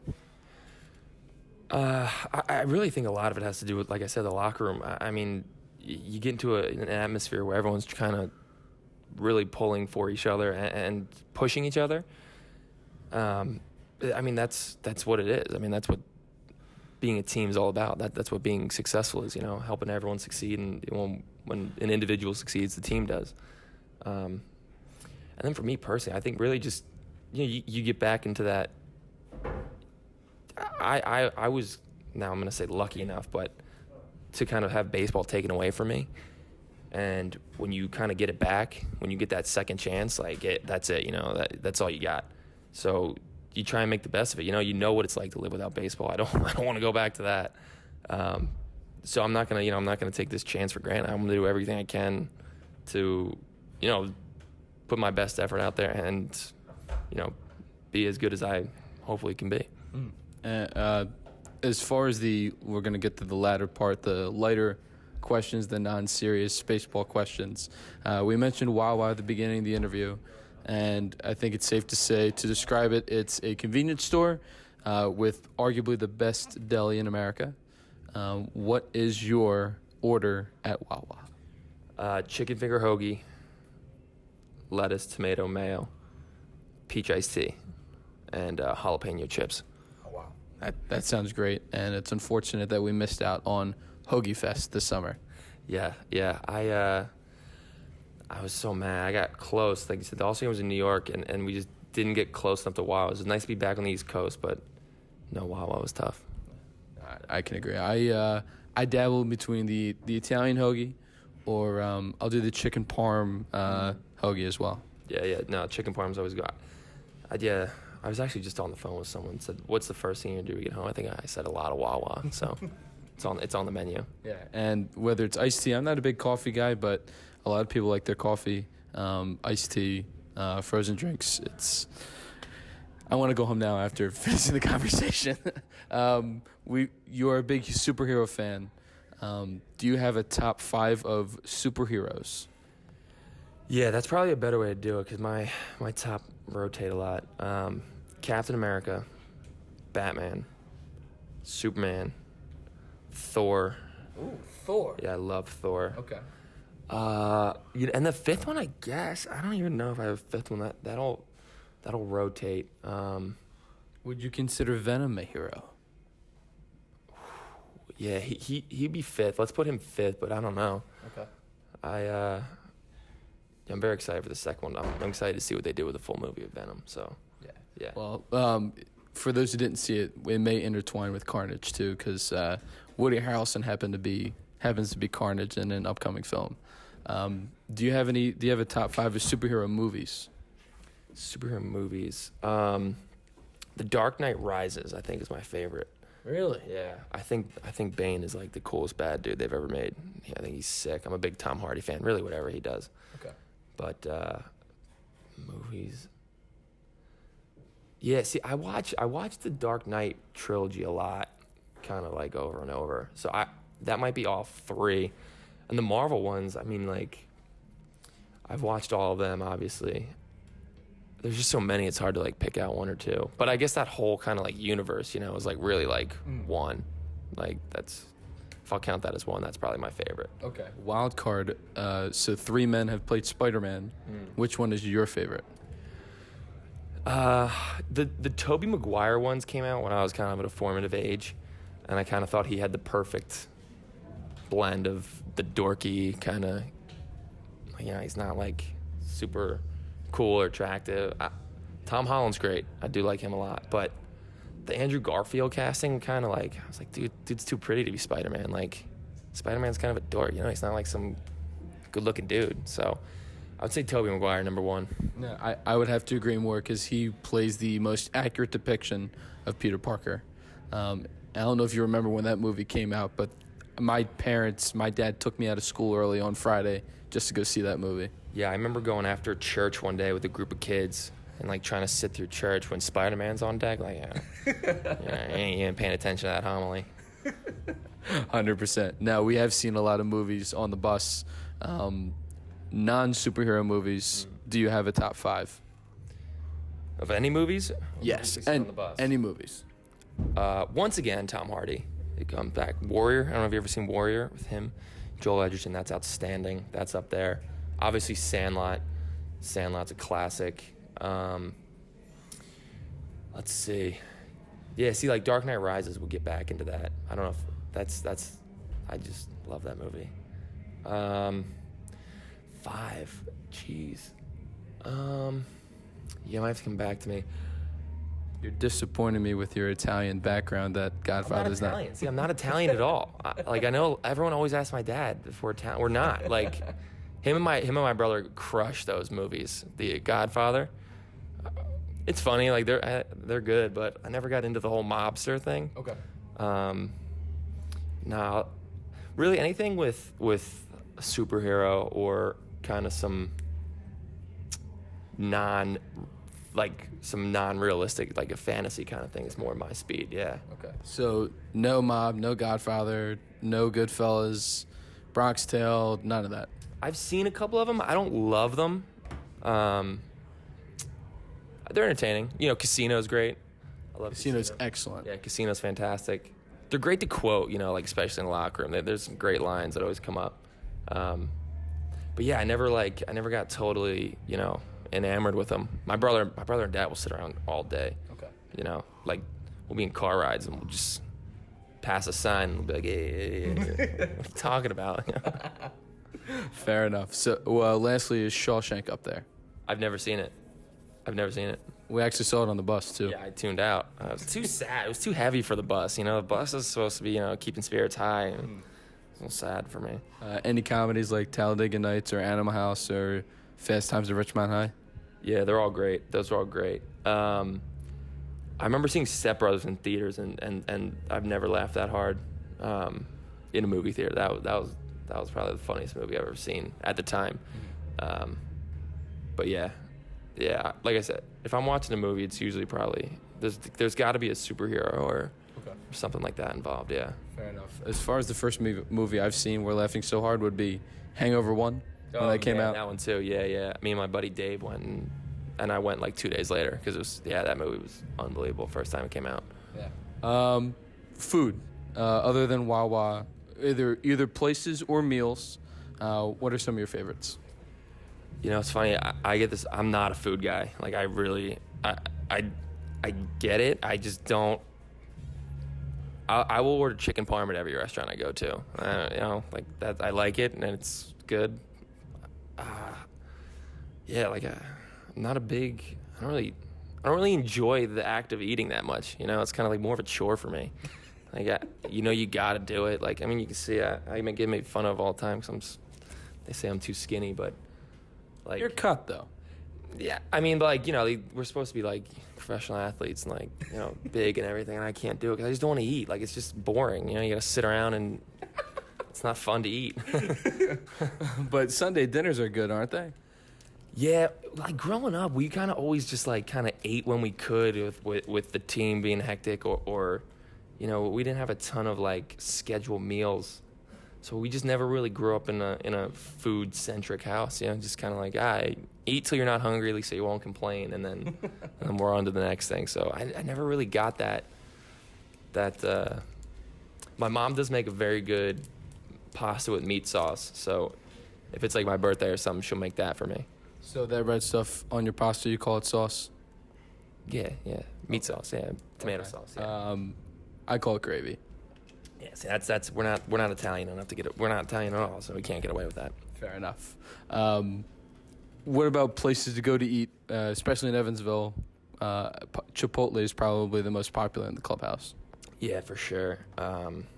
I really think a lot of it has to do with, like I said, the locker room. You get into an atmosphere where everyone's kind of really pulling for each other and pushing each other. That's what it is. That's what being a team is all about. That's what being successful is, helping everyone succeed. And when an individual succeeds, the team does. And then for me personally, I think really just, you get back into that. I was, now I'm going to say lucky enough, but to kind of have baseball taken away from me. And when you kind of get it back, when you get that second chance, that's it, that's all you got. So you try and make the best of it. You know what it's like to live without baseball. I don't want to go back to that. So I'm not gonna take this chance for granted. I'm gonna do everything I can to, put my best effort out there and, be as good as I hopefully can be. As far as we're going to get to the latter part, the lighter questions, the non-serious baseball questions. We mentioned Wawa at the beginning of the interview, and I think it's safe to say, to describe it, it's a convenience store with arguably the best deli in America. What is your order at Wawa? Chicken finger hoagie, lettuce, tomato, mayo, peach iced tea, and jalapeno chips. Oh, wow. That sounds great, and it's unfortunate that we missed out on Hoagie Fest this summer. Yeah. I was so mad. I got close. Like you said, the All-Star game was in New York, and we just didn't get close enough to Wawa. It was nice to be back on the East Coast, but no, Wawa was tough. I can agree. I dabble between the Italian hoagie, or I'll do the chicken parm hoagie as well. Yeah. No, chicken parm's always good. I was actually just on the phone with someone. Said, "What's the first thing you do when you get home?" I think I said a lot of Wawa. So it's on the menu. Yeah, and whether it's iced tea, I'm not a big coffee guy, but a lot of people like their coffee, iced tea, frozen drinks. I want to go home now after finishing the conversation. You're a big superhero fan. Do you have a top 5 of superheroes? Yeah, that's probably a better way to do it because my top rotate a lot. Captain America, Batman, Superman, Thor. Ooh, Thor. Yeah, I love Thor. Okay. And the fifth one, I guess, I don't even know if I have a fifth one. That'll rotate. Would you consider Venom a hero? Yeah, he'd be fifth. Let's put him fifth, but I don't know. Okay. I'm very excited for the second one. I'm excited to see what they do with the full movie of Venom. So yeah. Well, for those who didn't see it, it may intertwine with Carnage too, because Woody Harrelson happens to be Carnage in an upcoming film. Do you have a top 5 of superhero movies? Superhero movies. The Dark Knight Rises, I think, is my favorite. Really? Yeah. I think Bane is like the coolest bad dude they've ever made. Yeah, I think he's sick. I'm a big Tom Hardy fan. Really, whatever he does. Okay. But movies. Yeah. See, I watched the Dark Knight trilogy a lot, kind of like over and over. So that might be all 3, and the Marvel ones. I mean, like, I've watched all of them, obviously. There's just so many, it's hard to like pick out 1 or 2. But I guess that whole kind of like universe, is like really like 1. Like if I'll count that as 1, that's probably my favorite. Okay. Wild card. So 3 men have played Spider-Man. Which one is your favorite? The Tobey Maguire ones came out when I was kind of at a formative age, and I kind of thought he had the perfect blend of the dorky kind of, he's not like super cool or attractive. Tom Holland's great. I do like him a lot. But the Andrew Garfield casting kind of like, I was like, dude's too pretty to be Spider-Man. Like, Spider-Man's kind of a dork. He's not like some good-looking dude. So I would say Tobey Maguire, number 1. No, I would have to agree more because he plays the most accurate depiction of Peter Parker. I don't know if you remember when that movie came out, but my dad took me out of school early on Friday just to go see that movie. Yeah, I remember going after church one day with a group of kids and like trying to sit through church when Spider-Man's on deck. Like, you ain't paying attention to that homily. 100%. Now, we have seen a lot of movies on the bus, non-superhero movies. Do you have a top 5? Of any movies? Yes, on the bus? Any movies. Once again, Tom Hardy. He comes back. Warrior. I don't know if you've ever seen Warrior with him. Joel Edgerton, that's outstanding. That's up there. Obviously, Sandlot. Sandlot's a classic. Let's see. Yeah, see, like Dark Knight Rises, we'll get back into that. I don't know if that's. I just love that movie. 5. Jeez. You might have to come back to me. You're disappointing me with your Italian background. That Godfather's not Italian. See, I'm not Italian at all. I know everyone always asks my dad if we're Italian. We're not. Like, him and my brother crushed those movies. The Godfather. It's funny. Like they're good, but I never got into the whole mobster thing. Okay. Nah, really anything with a superhero or kind of some non-realistic, like a fantasy kind of thing is more my speed. Yeah. Okay. So no Mob, no Godfather, no Goodfellas, Bronx Tale, none of that. I've seen a couple of them. I don't love them. They're entertaining. Casino's great. I love Casino's Casino. excellent. Yeah, Casino's fantastic. They're great to quote, like especially in the locker room. There's some great lines that always come up. But yeah, I never got totally, enamored with them. My brother and dad will sit around all day. Okay. We'll be in car rides and we'll just pass a sign and we'll be like, hey, what are you talking about? Fair enough. So, lastly, is Shawshank up there? I've never seen it. We actually saw it on the bus, too. Yeah, I tuned out. It was too sad. It was too heavy for the bus. The bus is supposed to be, keeping spirits high. And it's a little sad for me. Any comedies like Talladega Nights or Animal House or Fast Times at Ridgemont High? Yeah, they're all great. Those are all great. I remember seeing Step Brothers in theaters, and I've never laughed that hard in a movie theater. That was probably the funniest movie I've ever seen at the time. But yeah, like I said, if I'm watching a movie, it's usually probably there's got to be a superhero or something like that involved. Yeah. Fair enough. As far as the first movie I've seen where laughing so hard would be Hangover 1 when that came out. That one too. Yeah. Me and my buddy Dave went, and I went like 2 days later because that movie was unbelievable first time it came out. Yeah. Food, other than Wawa, either places or meals. What are some of your favorites? It's funny. I get this. I'm not a food guy. Like I get it. I just don't. I will order chicken parm at every restaurant I go to. Like that. I like it and it's good. I'm not a big. I don't really enjoy the act of eating that much. It's kind of like more of a chore for me. Like you got to do it. Like you can see I get made fun of all the time because they say I'm too skinny, but. Like, you're cut though. Yeah, we're supposed to be like professional athletes and big and everything, and I can't do it because I just don't want to eat. Like it's just boring. You gotta sit around and it's not fun to eat. But Sunday dinners are good, aren't they? Yeah, like growing up, we kind of always just kind of ate when we could with the team being hectic or we didn't have a ton of scheduled meals. So we just never really grew up in a food-centric house, just kind of eat till you're not hungry, at least so you won't complain, and then we're on to the next thing. So I never really got that. My mom does make a very good pasta with meat sauce, so if it's like my birthday or something, she'll make that for me. So that red stuff on your pasta, you call it sauce? Yeah, meat sauce, tomato sauce. Yeah. I call it gravy. Yeah, see, that's we're not Italian enough to get it. We're not Italian at all, so we can't get away with that. Fair enough. What about places to go to eat, especially in Evansville? Chipotle is probably the most popular in the clubhouse. Yeah, for sure. Trying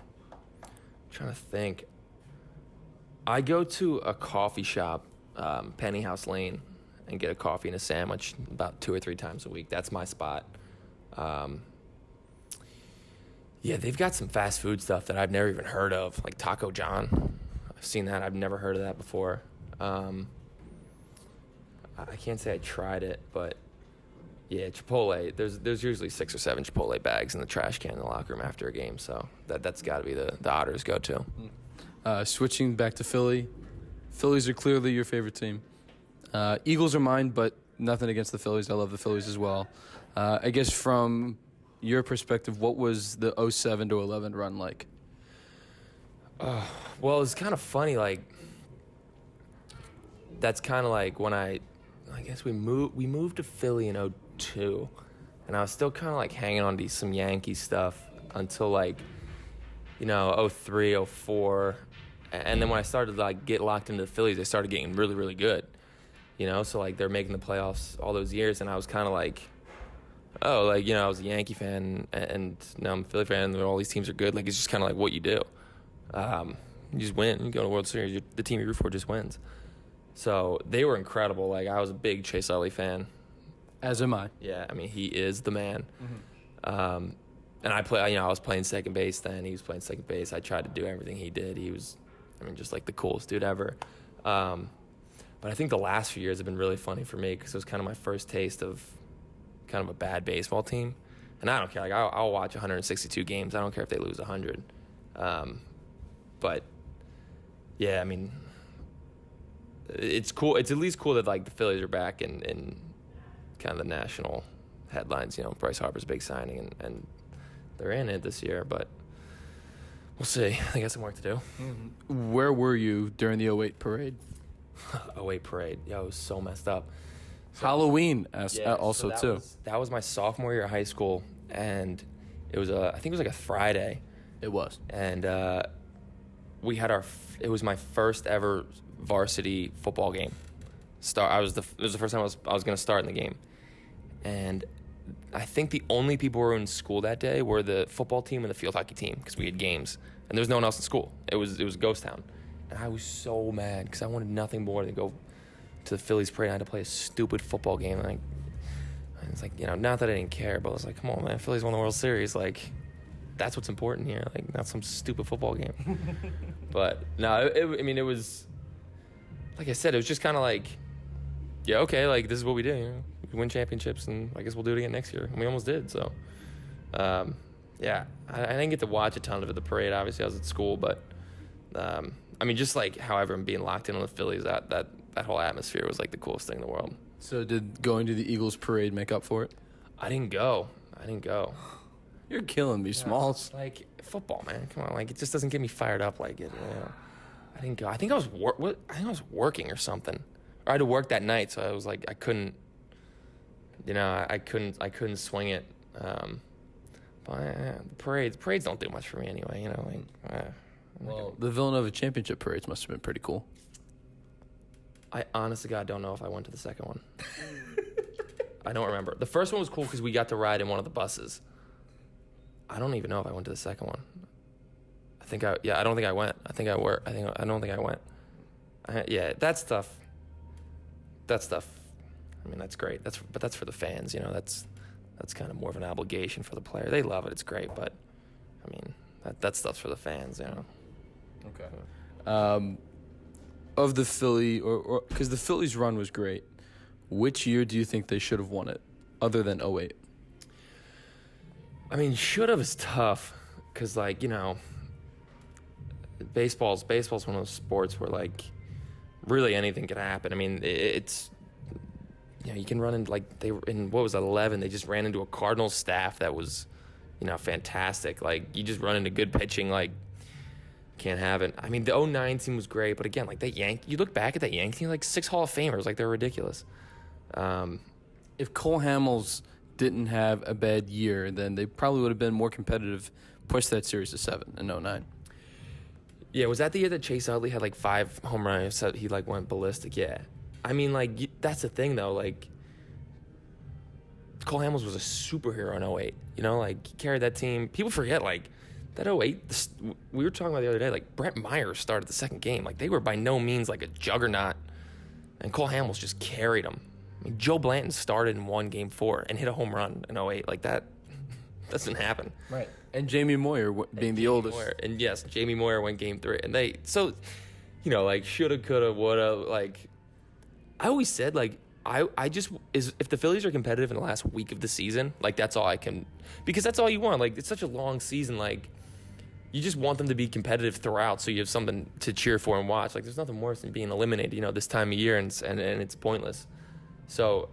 to think. I go to a coffee shop, Penny House Lane, and get a coffee and a sandwich about 2 or 3 times a week. That's my spot. Yeah, they've got some fast food stuff that I've never even heard of, like Taco John. I've seen that. I've never heard of that before. I can't say I tried it, but yeah, Chipotle. There's usually 6 or 7 Chipotle bags in the trash can in the locker room after a game, so that's got to be the Otters go-to. Switching back to Philly. Phillies are clearly your favorite team. Eagles are mine, but nothing against the Phillies. I love the Phillies as well. I guess from your perspective, what was the 07 to 11 run like? Well, it's kind of funny. That's kind of like when I guess we moved to Philly in 02, and I was still kind of hanging on to some Yankee stuff until 03, 04, and then when I started to get locked into the Phillies, they started getting really, really good. So they're making the playoffs all those years, and I was kind of I was a Yankee fan, and now I'm a Philly fan, and all these teams are good. It's just kind of what you do. You just win. You go to the World Series. The team you root for just wins. So they were incredible. I was a big Chase Utley fan. As am I. Yeah, he is the man. Mm-hmm. And I was playing second base then. He was playing second base. I tried to do everything he did. He was, just like the coolest dude ever. But I think the last few years have been really funny for me because it was kind of my first taste of kind of a bad baseball team. And I don't care. Like I'll watch 162 games. I don't care if they lose 100. But yeah, it's cool. It's at least cool that like the Phillies are back in kind of the national headlines. Bryce Harper's big signing, and they're in it this year. But we'll see. I got some work to do. Mm-hmm. Where were you during the 08 parade? 08 parade. Yo, it was so messed up. Halloween also too. That was my sophomore year of high school, and it was I think it was like a Friday. It was. And we had it was my first ever varsity football game. It was the first time I was going to start in the game. And I think the only people who were in school that day were the football team and the field hockey team because we had games. And there was no one else in school. It was a ghost town. And I was so mad because I wanted nothing more than to go to the Phillies parade. I had to play a stupid football game. And it's like, not that I didn't care, but I was like, come on, man, Phillies won the World Series. Like, that's what's important here. Like, not some stupid football game. But, no, it was, like I said, it was just kind of like, yeah, okay, like, this is what we do. We win championships, and I guess we'll do it again next year. And we almost did, so. Yeah, I didn't get to watch a ton of it, the parade. Obviously, I was at school, but, just like how everyone being locked in on the Phillies, that whole atmosphere was like the coolest thing in the world. So did going to the Eagles parade make up for it? I didn't go. You're killing me, Smalls. Like, football, man. Come on, like, it just doesn't get me fired up like it. I didn't go. I think I was working or something. Or I had to work that night, so I was like, I couldn't swing it. But the parades don't do much for me anyway. The Villanova championship parades must have been pretty cool. I honest to God don't know if I went to the second one. I don't remember. The first one was cool because we got to ride in one of the buses. I don't even know if I went to the second one. I don't think I went. I don't think I went. That stuff. That's great. That's for the fans, That's kind of more of an obligation for the player. They love it. It's great, but that stuff's for the fans, Okay. Of the Philly, or because the Phillies' run was great, which year do you think they should have won it, other than 08? Should have is tough, because baseball's one of those sports where really anything can happen. It's you can run into they were in what was that 11? They just ran into a Cardinals staff that was fantastic. You just run into good pitching, can't have it. The 09 team was great, but again, you look back at that Yankee team, 6 Hall of Famers, they're ridiculous. If Cole Hamels didn't have a bad year, then they probably would have been more competitive, pushed that series to 7 in 09. Yeah, was that the year that Chase Utley had 5 home runs? He went ballistic. Yeah, that's the thing though. Cole Hamels was a superhero in 08. He carried that team. People forget that 08. We were talking about the other day. Brett Myers started the second game. They were by no means a juggernaut, and Cole Hamels just carried them. Joe Blanton started in 1 Game 4 and hit a home run in 08. That doesn't happen. Right. And Jamie Moyer being the oldest. And yes, Jamie Moyer went Game 3. And shoulda, coulda, woulda. I always said, if the Phillies are competitive in the last week of the season, that's all I can, because that's all you want. It's such a long season. You just want them to be competitive throughout, so you have something to cheer for and watch. There's nothing worse than being eliminated, this time of year, and it's pointless. So,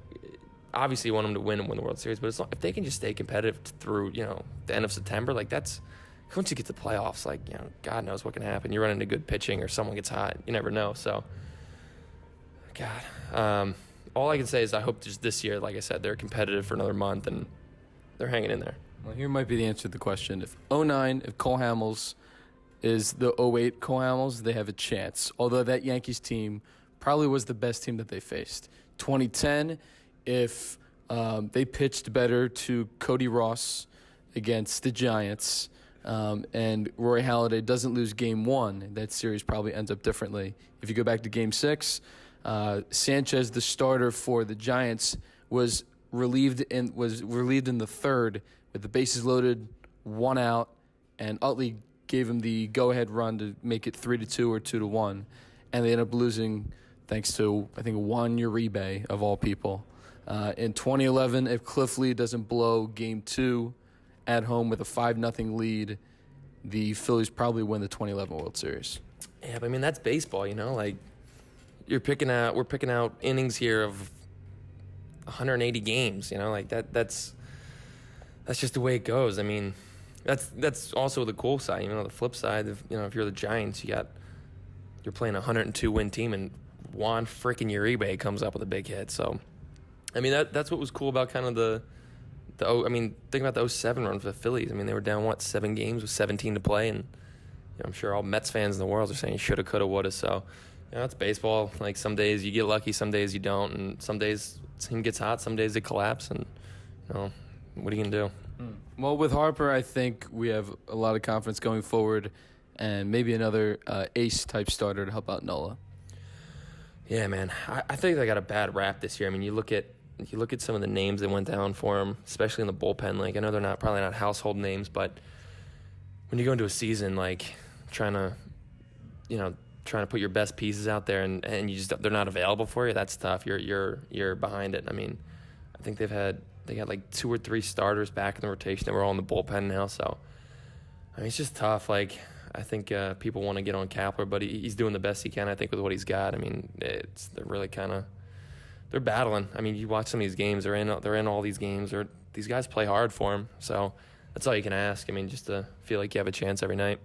obviously, you want them to win and win the World Series, but if they can just stay competitive through, the end of September, that's, once you get to the playoffs, God knows what can happen. You run into good pitching or someone gets hot. You never know. So, God. All I can say is I hope just this year, like I said, they're competitive for another month and they're hanging in there. Well, here might be the answer to the question. If 09, if Cole Hamels is the 08 Cole Hamels, they have a chance. Although that Yankees team probably was the best team that they faced. 2010, if they pitched better to Cody Ross against the Giants, and Roy Halladay doesn't lose Game 1, that series probably ends up differently. If you go back to Game 6, Sanchez, the starter for the Giants, was relieved in the third with the bases loaded, 1 out, and Utley gave him the go-ahead run to make it 3-2 or 2-1, and they ended up losing thanks to, I think, Juan Uribe, of all people. In 2011, if Cliff Lee doesn't blow Game 2 at home with a 5-0 lead, the Phillies probably win the 2011 World Series. Yeah, but I mean, that's baseball, you know? Like, we're picking out innings here of 180 games, you know? Like, that's just the way it goes. I mean, that's also the cool side, you know? The flip side, if you're the Giants, you're playing a 102-win team, and Juan freaking Uribe comes up with a big hit. So, I mean, that's what was cool about kind of think about the 07 run for the Phillies. I mean, they were down, 7 games with 17 to play, and I'm sure all Mets fans in the world are saying shoulda, coulda, woulda. So, it's baseball. Like, some days you get lucky, some days you don't, and some days the team gets hot, some days they collapse, and what are you gonna do? Well, with Harper, I think we have a lot of confidence going forward, and maybe another ace-type starter to help out Nola. Yeah, man. I think they got a bad rap this year. I mean, you look at some of the names that went down for him, especially in the bullpen. Like, I know they're probably not household names, but when you go into a season, like, trying to put your best pieces out there and they're not available for you, that's tough. You're behind it. I mean, I think they got like 2 or 3 starters back in the rotation that were all in the bullpen now. So, I mean, it's just tough. Like, I think people want to get on Kapler, but he's doing the best he can, I think, with what he's got. I mean, they're really they're battling. I mean, you watch some of these games, they're in all these games. These guys play hard for him, so that's all you can ask. I mean, just to feel like you have a chance every night.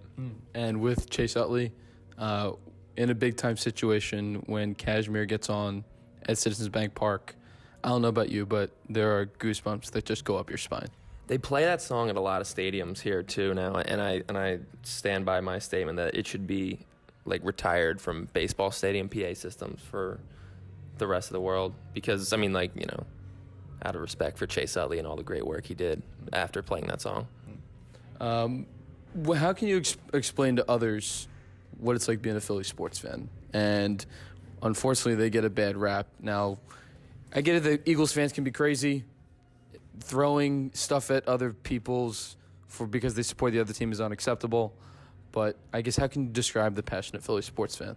And with Chase Utley, in a big-time situation when Kashmir gets on at Citizens Bank Park, I don't know about you, but there are goosebumps that just go up your spine. They play that song at a lot of stadiums here too now, and I stand by my statement that it should be like retired from baseball stadium PA systems for the rest of the world, because I mean, like, out of respect for Chase Utley and all the great work he did after playing that song. How can you explain to others what it's like being a Philly sports fan? And unfortunately, they get a bad rap. Now, I get it that Eagles fans can be crazy. Throwing stuff at other people's because they support the other team is unacceptable. But I guess how can you describe the passionate Philly sports fan?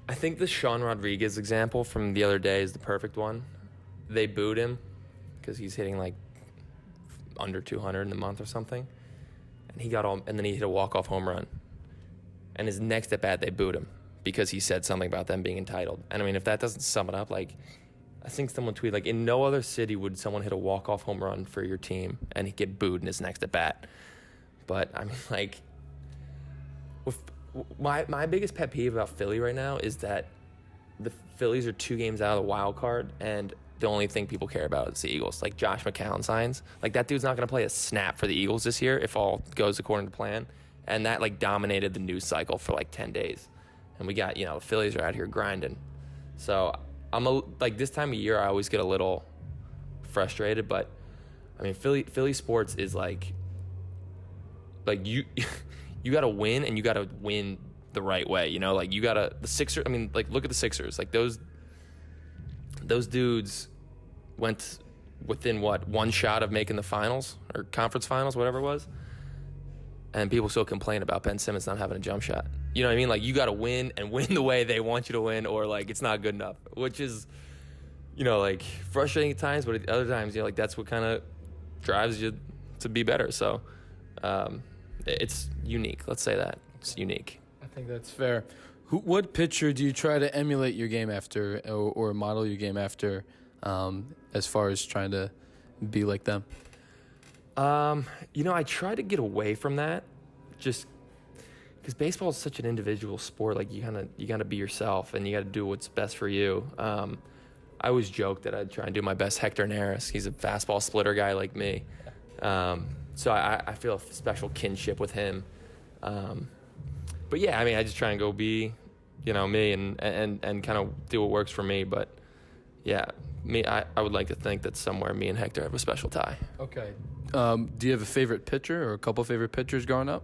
I think the Sean Rodriguez example from the other day is the perfect one. They booed him because he's hitting like under 200 in the month or something, and then he hit a walk-off home run. And his next at bat, they booed him because he said something about them being entitled. And I mean, if that doesn't sum it up, like, I think someone tweeted, like, in no other city would someone hit a walk-off home run for your team and he'd get booed in his next at-bat. But, I mean, like, my biggest pet peeve about Philly right now is that the Phillies are 2 games out of the wild card, and the only thing people care about is the Eagles. Like, Josh McCown signs. Like, that dude's not going to play a snap for the Eagles this year if all goes according to plan. And that, like, dominated the news cycle for, like, 10 days. And we got, the Phillies are out here grinding. So, this time of year, I always get a little frustrated, but I mean, Philly sports is like you got to win, and you got to win the right way. Like, you got to the Sixers. I mean, like, look at the Sixers. Like, those dudes went within one shot of making the finals or conference finals, whatever it was, and people still complain about Ben Simmons not having a jump shot. You know what I mean? Like, you got to win and win the way they want you to win, or, like, it's not good enough, which is, like, frustrating at times, but at other times, like, that's what kind of drives you to be better. So, it's unique. Let's say that. It's unique. I think that's fair. What pitcher do you try to emulate your game after or model your game after as far as trying to be like them? I try to get away from that just because baseball is such an individual sport. Like, you got to be yourself, and you got to do what's best for you. I always joke that I'd try and do my best Hector Neris. He's a fastball splitter guy like me. So I feel a special kinship with him. But yeah, I mean, I just try and go be, me and kind of do what works for me. But yeah, I would like to think that somewhere me and Hector have a special tie. Okay. Do you have a favorite pitcher or a couple favorite pitchers growing up?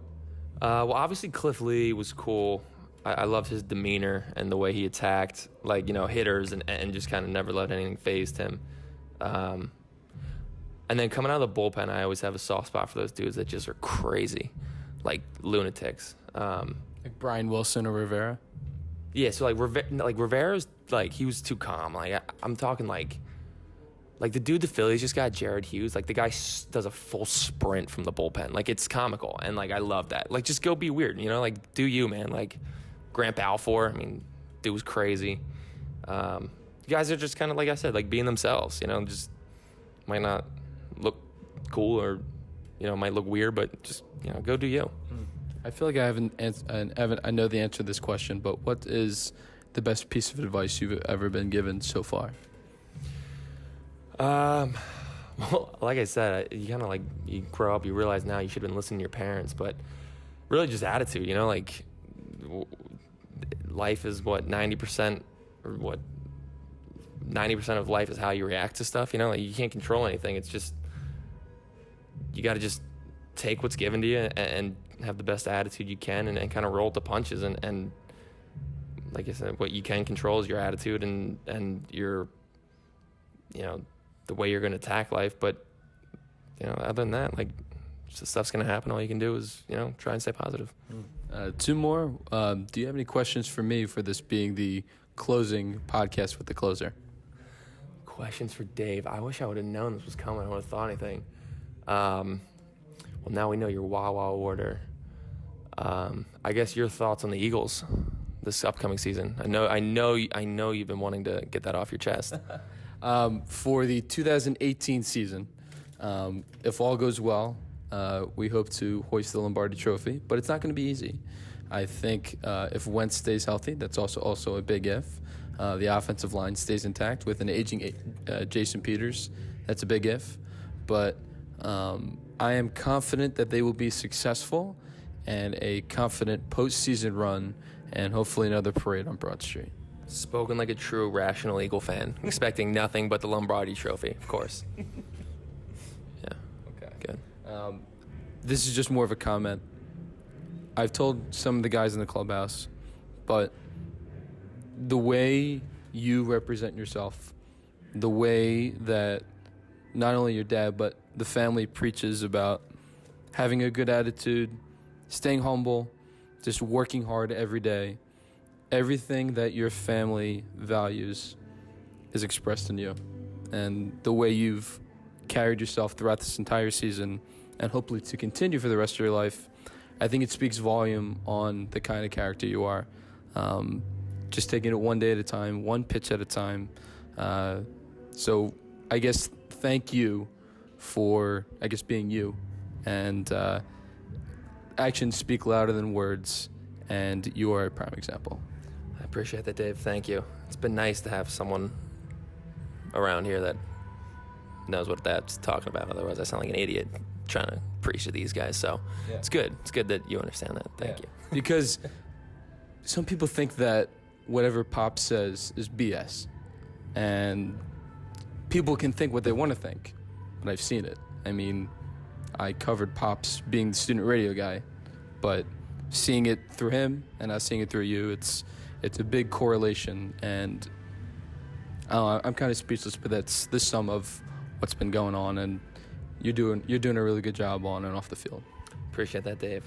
Well, obviously Cliff Lee was cool. I loved his demeanor and the way he attacked, like, hitters and just kind of never let anything faze him. And And then coming out of the bullpen, I always have a soft spot for those dudes that just are crazy, like lunatics. Like Brian Wilson or Rivera? Yeah, so like Rivera's like he was too calm. Like I'm talking like the dude the Phillies just got, Jared Hughes. Like the guy does a full sprint from the bullpen. Like it's comical, and like I love that. Like just go be weird, you know? Like do you, man? Like Grant Balfour. I mean, dude was crazy. You guys are just kind of like I said, like being themselves. You know, just might not look cool or might look weird, but just go do you. I feel like I haven't I know the answer to this question, but what is the best piece of advice you've ever been given so far? Well, like I said, you kind of like you grow up, you realize now you should have been listening to your parents, but really just attitude. Like life is what 90% or what 90% of life is how you react to stuff. Like you can't control anything. It's just you got to just take what's given to you and have the best attitude you can and kind of roll with the punches and like I said, what you can control is your attitude and your the way you're going to attack life. But other than that, like just stuff's going to happen. All you can do is try and stay positive. Two more. Do you have any questions for me for this being the closing podcast with the closer? Questions for Dave. I wish I would have known this was coming. I would have thought anything. Well, now we know your Wawa order. I guess your thoughts on the Eagles this upcoming season. I know you've been wanting to get that off your chest. For the 2018 season, if all goes well, we hope to hoist the Lombardi Trophy, but it's not going to be easy. I think if Wentz stays healthy, that's also a big if. The offensive line stays intact with an aging Jason Peters, that's a big if. But I am confident that they will be successful and a confident postseason run and hopefully another parade on Broad Street. Spoken like a true rational Eagle fan, expecting nothing but the Lombardi Trophy, of course. Yeah. Okay. Good. This is just more of a comment. I've told some of the guys in the clubhouse, but the way you represent yourself, the way that not only your dad, but the family preaches about having a good attitude, staying humble, just working hard every day, everything that your family values is expressed in you. And the way you've carried yourself throughout this entire season and hopefully to continue for the rest of your life, I think it speaks volume on the kind of character you are. Just taking it one day at a time, one pitch at a time. So I guess thank you for, being you. And actions speak louder than words, and you are a prime example. I appreciate that, Dave. Thank you. It's been nice to have someone around here that knows what that's talking about. Otherwise, I sound like an idiot trying to preach to these guys. So yeah. It's good. It's good that you understand that. Thank you. Because some people think that whatever Pop says is BS. And people can think what they want to think, but I've seen it. I mean, I covered Pop's being the student radio guy, but seeing it through him and not seeing it through you, it's a big correlation. And I'm kind of speechless, but that's the sum of what's been going on, and you're doing a really good job on and off the field. Appreciate that, Dave.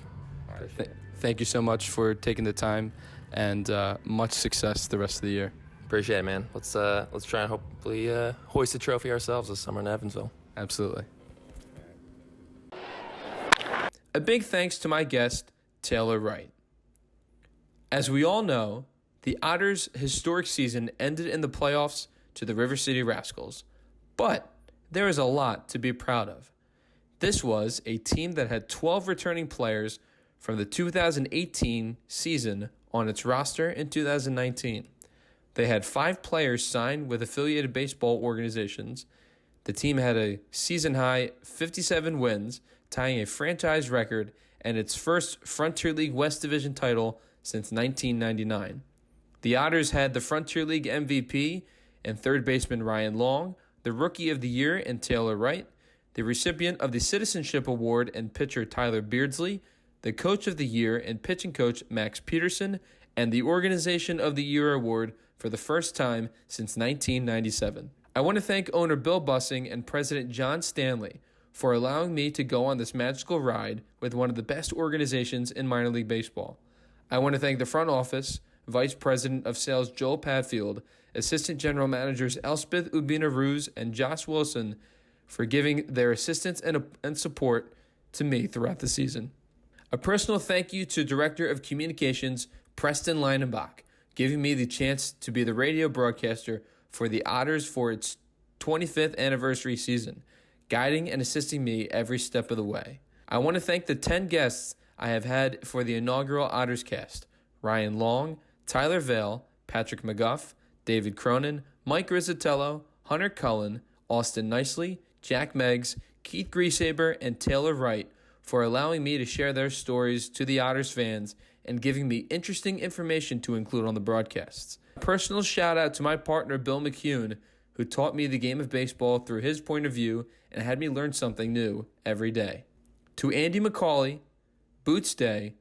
Thank you so much for taking the time, and much success the rest of the year. Appreciate it, man. Let's try and hopefully hoist the trophy ourselves this summer in Evansville. Absolutely. A big thanks to my guest, Taylor Wright. As we all know, the Otters' historic season ended in the playoffs to the River City Rascals, but there is a lot to be proud of. This was a team that had 12 returning players from the 2018 season on its roster in 2019. They had 5 players signed with affiliated baseball organizations. The team had a season-high 57 wins, tying a franchise record and its first Frontier League West Division title since 1999. The Otters had the Frontier League MVP and third baseman Ryan Long, the Rookie of the Year in Taylor Wright, the recipient of the Citizenship Award and pitcher Tyler Beardsley, the Coach of the Year and pitching coach Max Peterson, and the Organization of the Year award for the first time since 1997. I want to thank owner Bill Bussing and President John Stanley for allowing me to go on this magical ride with one of the best organizations in minor league baseball. I want to thank the front office, Vice President of Sales Joel Padfield, Assistant General Managers Elspeth Ubina-Ruse and Josh Wilson for giving their assistance and support to me throughout the season. A personal thank you to Director of Communications Preston Leinenbach, giving me the chance to be the radio broadcaster for the Otters for its 25th anniversary season, guiding and assisting me every step of the way. I want to thank the 10 guests I have had for the inaugural Otters cast: Ryan Long, Tyler Vale, Patrick McGuff, David Cronin, Mike Rizzatello, Hunter Cullen, Austin Nicely, Jack Meggs, Keith Griesaber, and Taylor Wright for allowing me to share their stories to the Otters fans and giving me interesting information to include on the broadcasts. A personal shout out to my partner Bill McCune, who taught me the game of baseball through his point of view and had me learn something new every day. To Andy McCauley, Boots Day,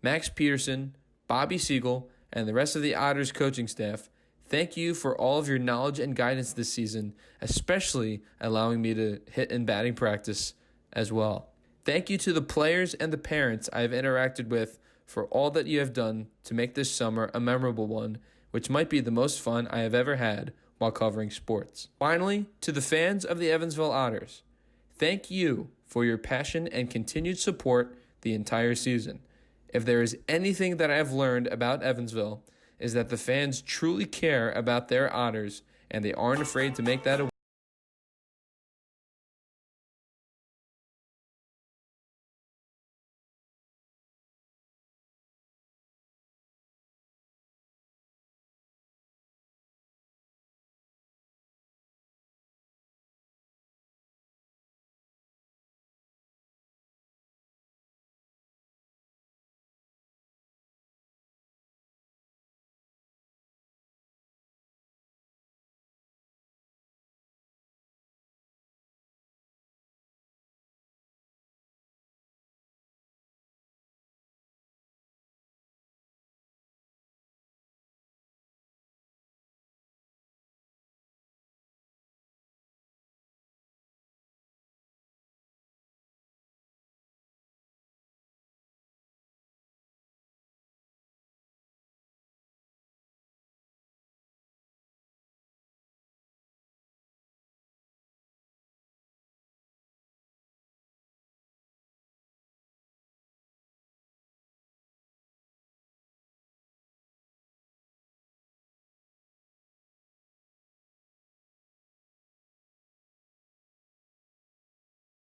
Max Peterson, Bobby Siegel, and the rest of the Otters coaching staff, thank you for all of your knowledge and guidance this season, especially allowing me to hit in batting practice as well. Thank you to the players and the parents I have interacted with for all that you have done to make this summer a memorable one, which might be the most fun I have ever had while covering sports. Finally, to the fans of the Evansville Otters, thank you for your passion and continued support the entire season. If there is anything that I have learned about Evansville, is that the fans truly care about their Otters and they aren't afraid to make that a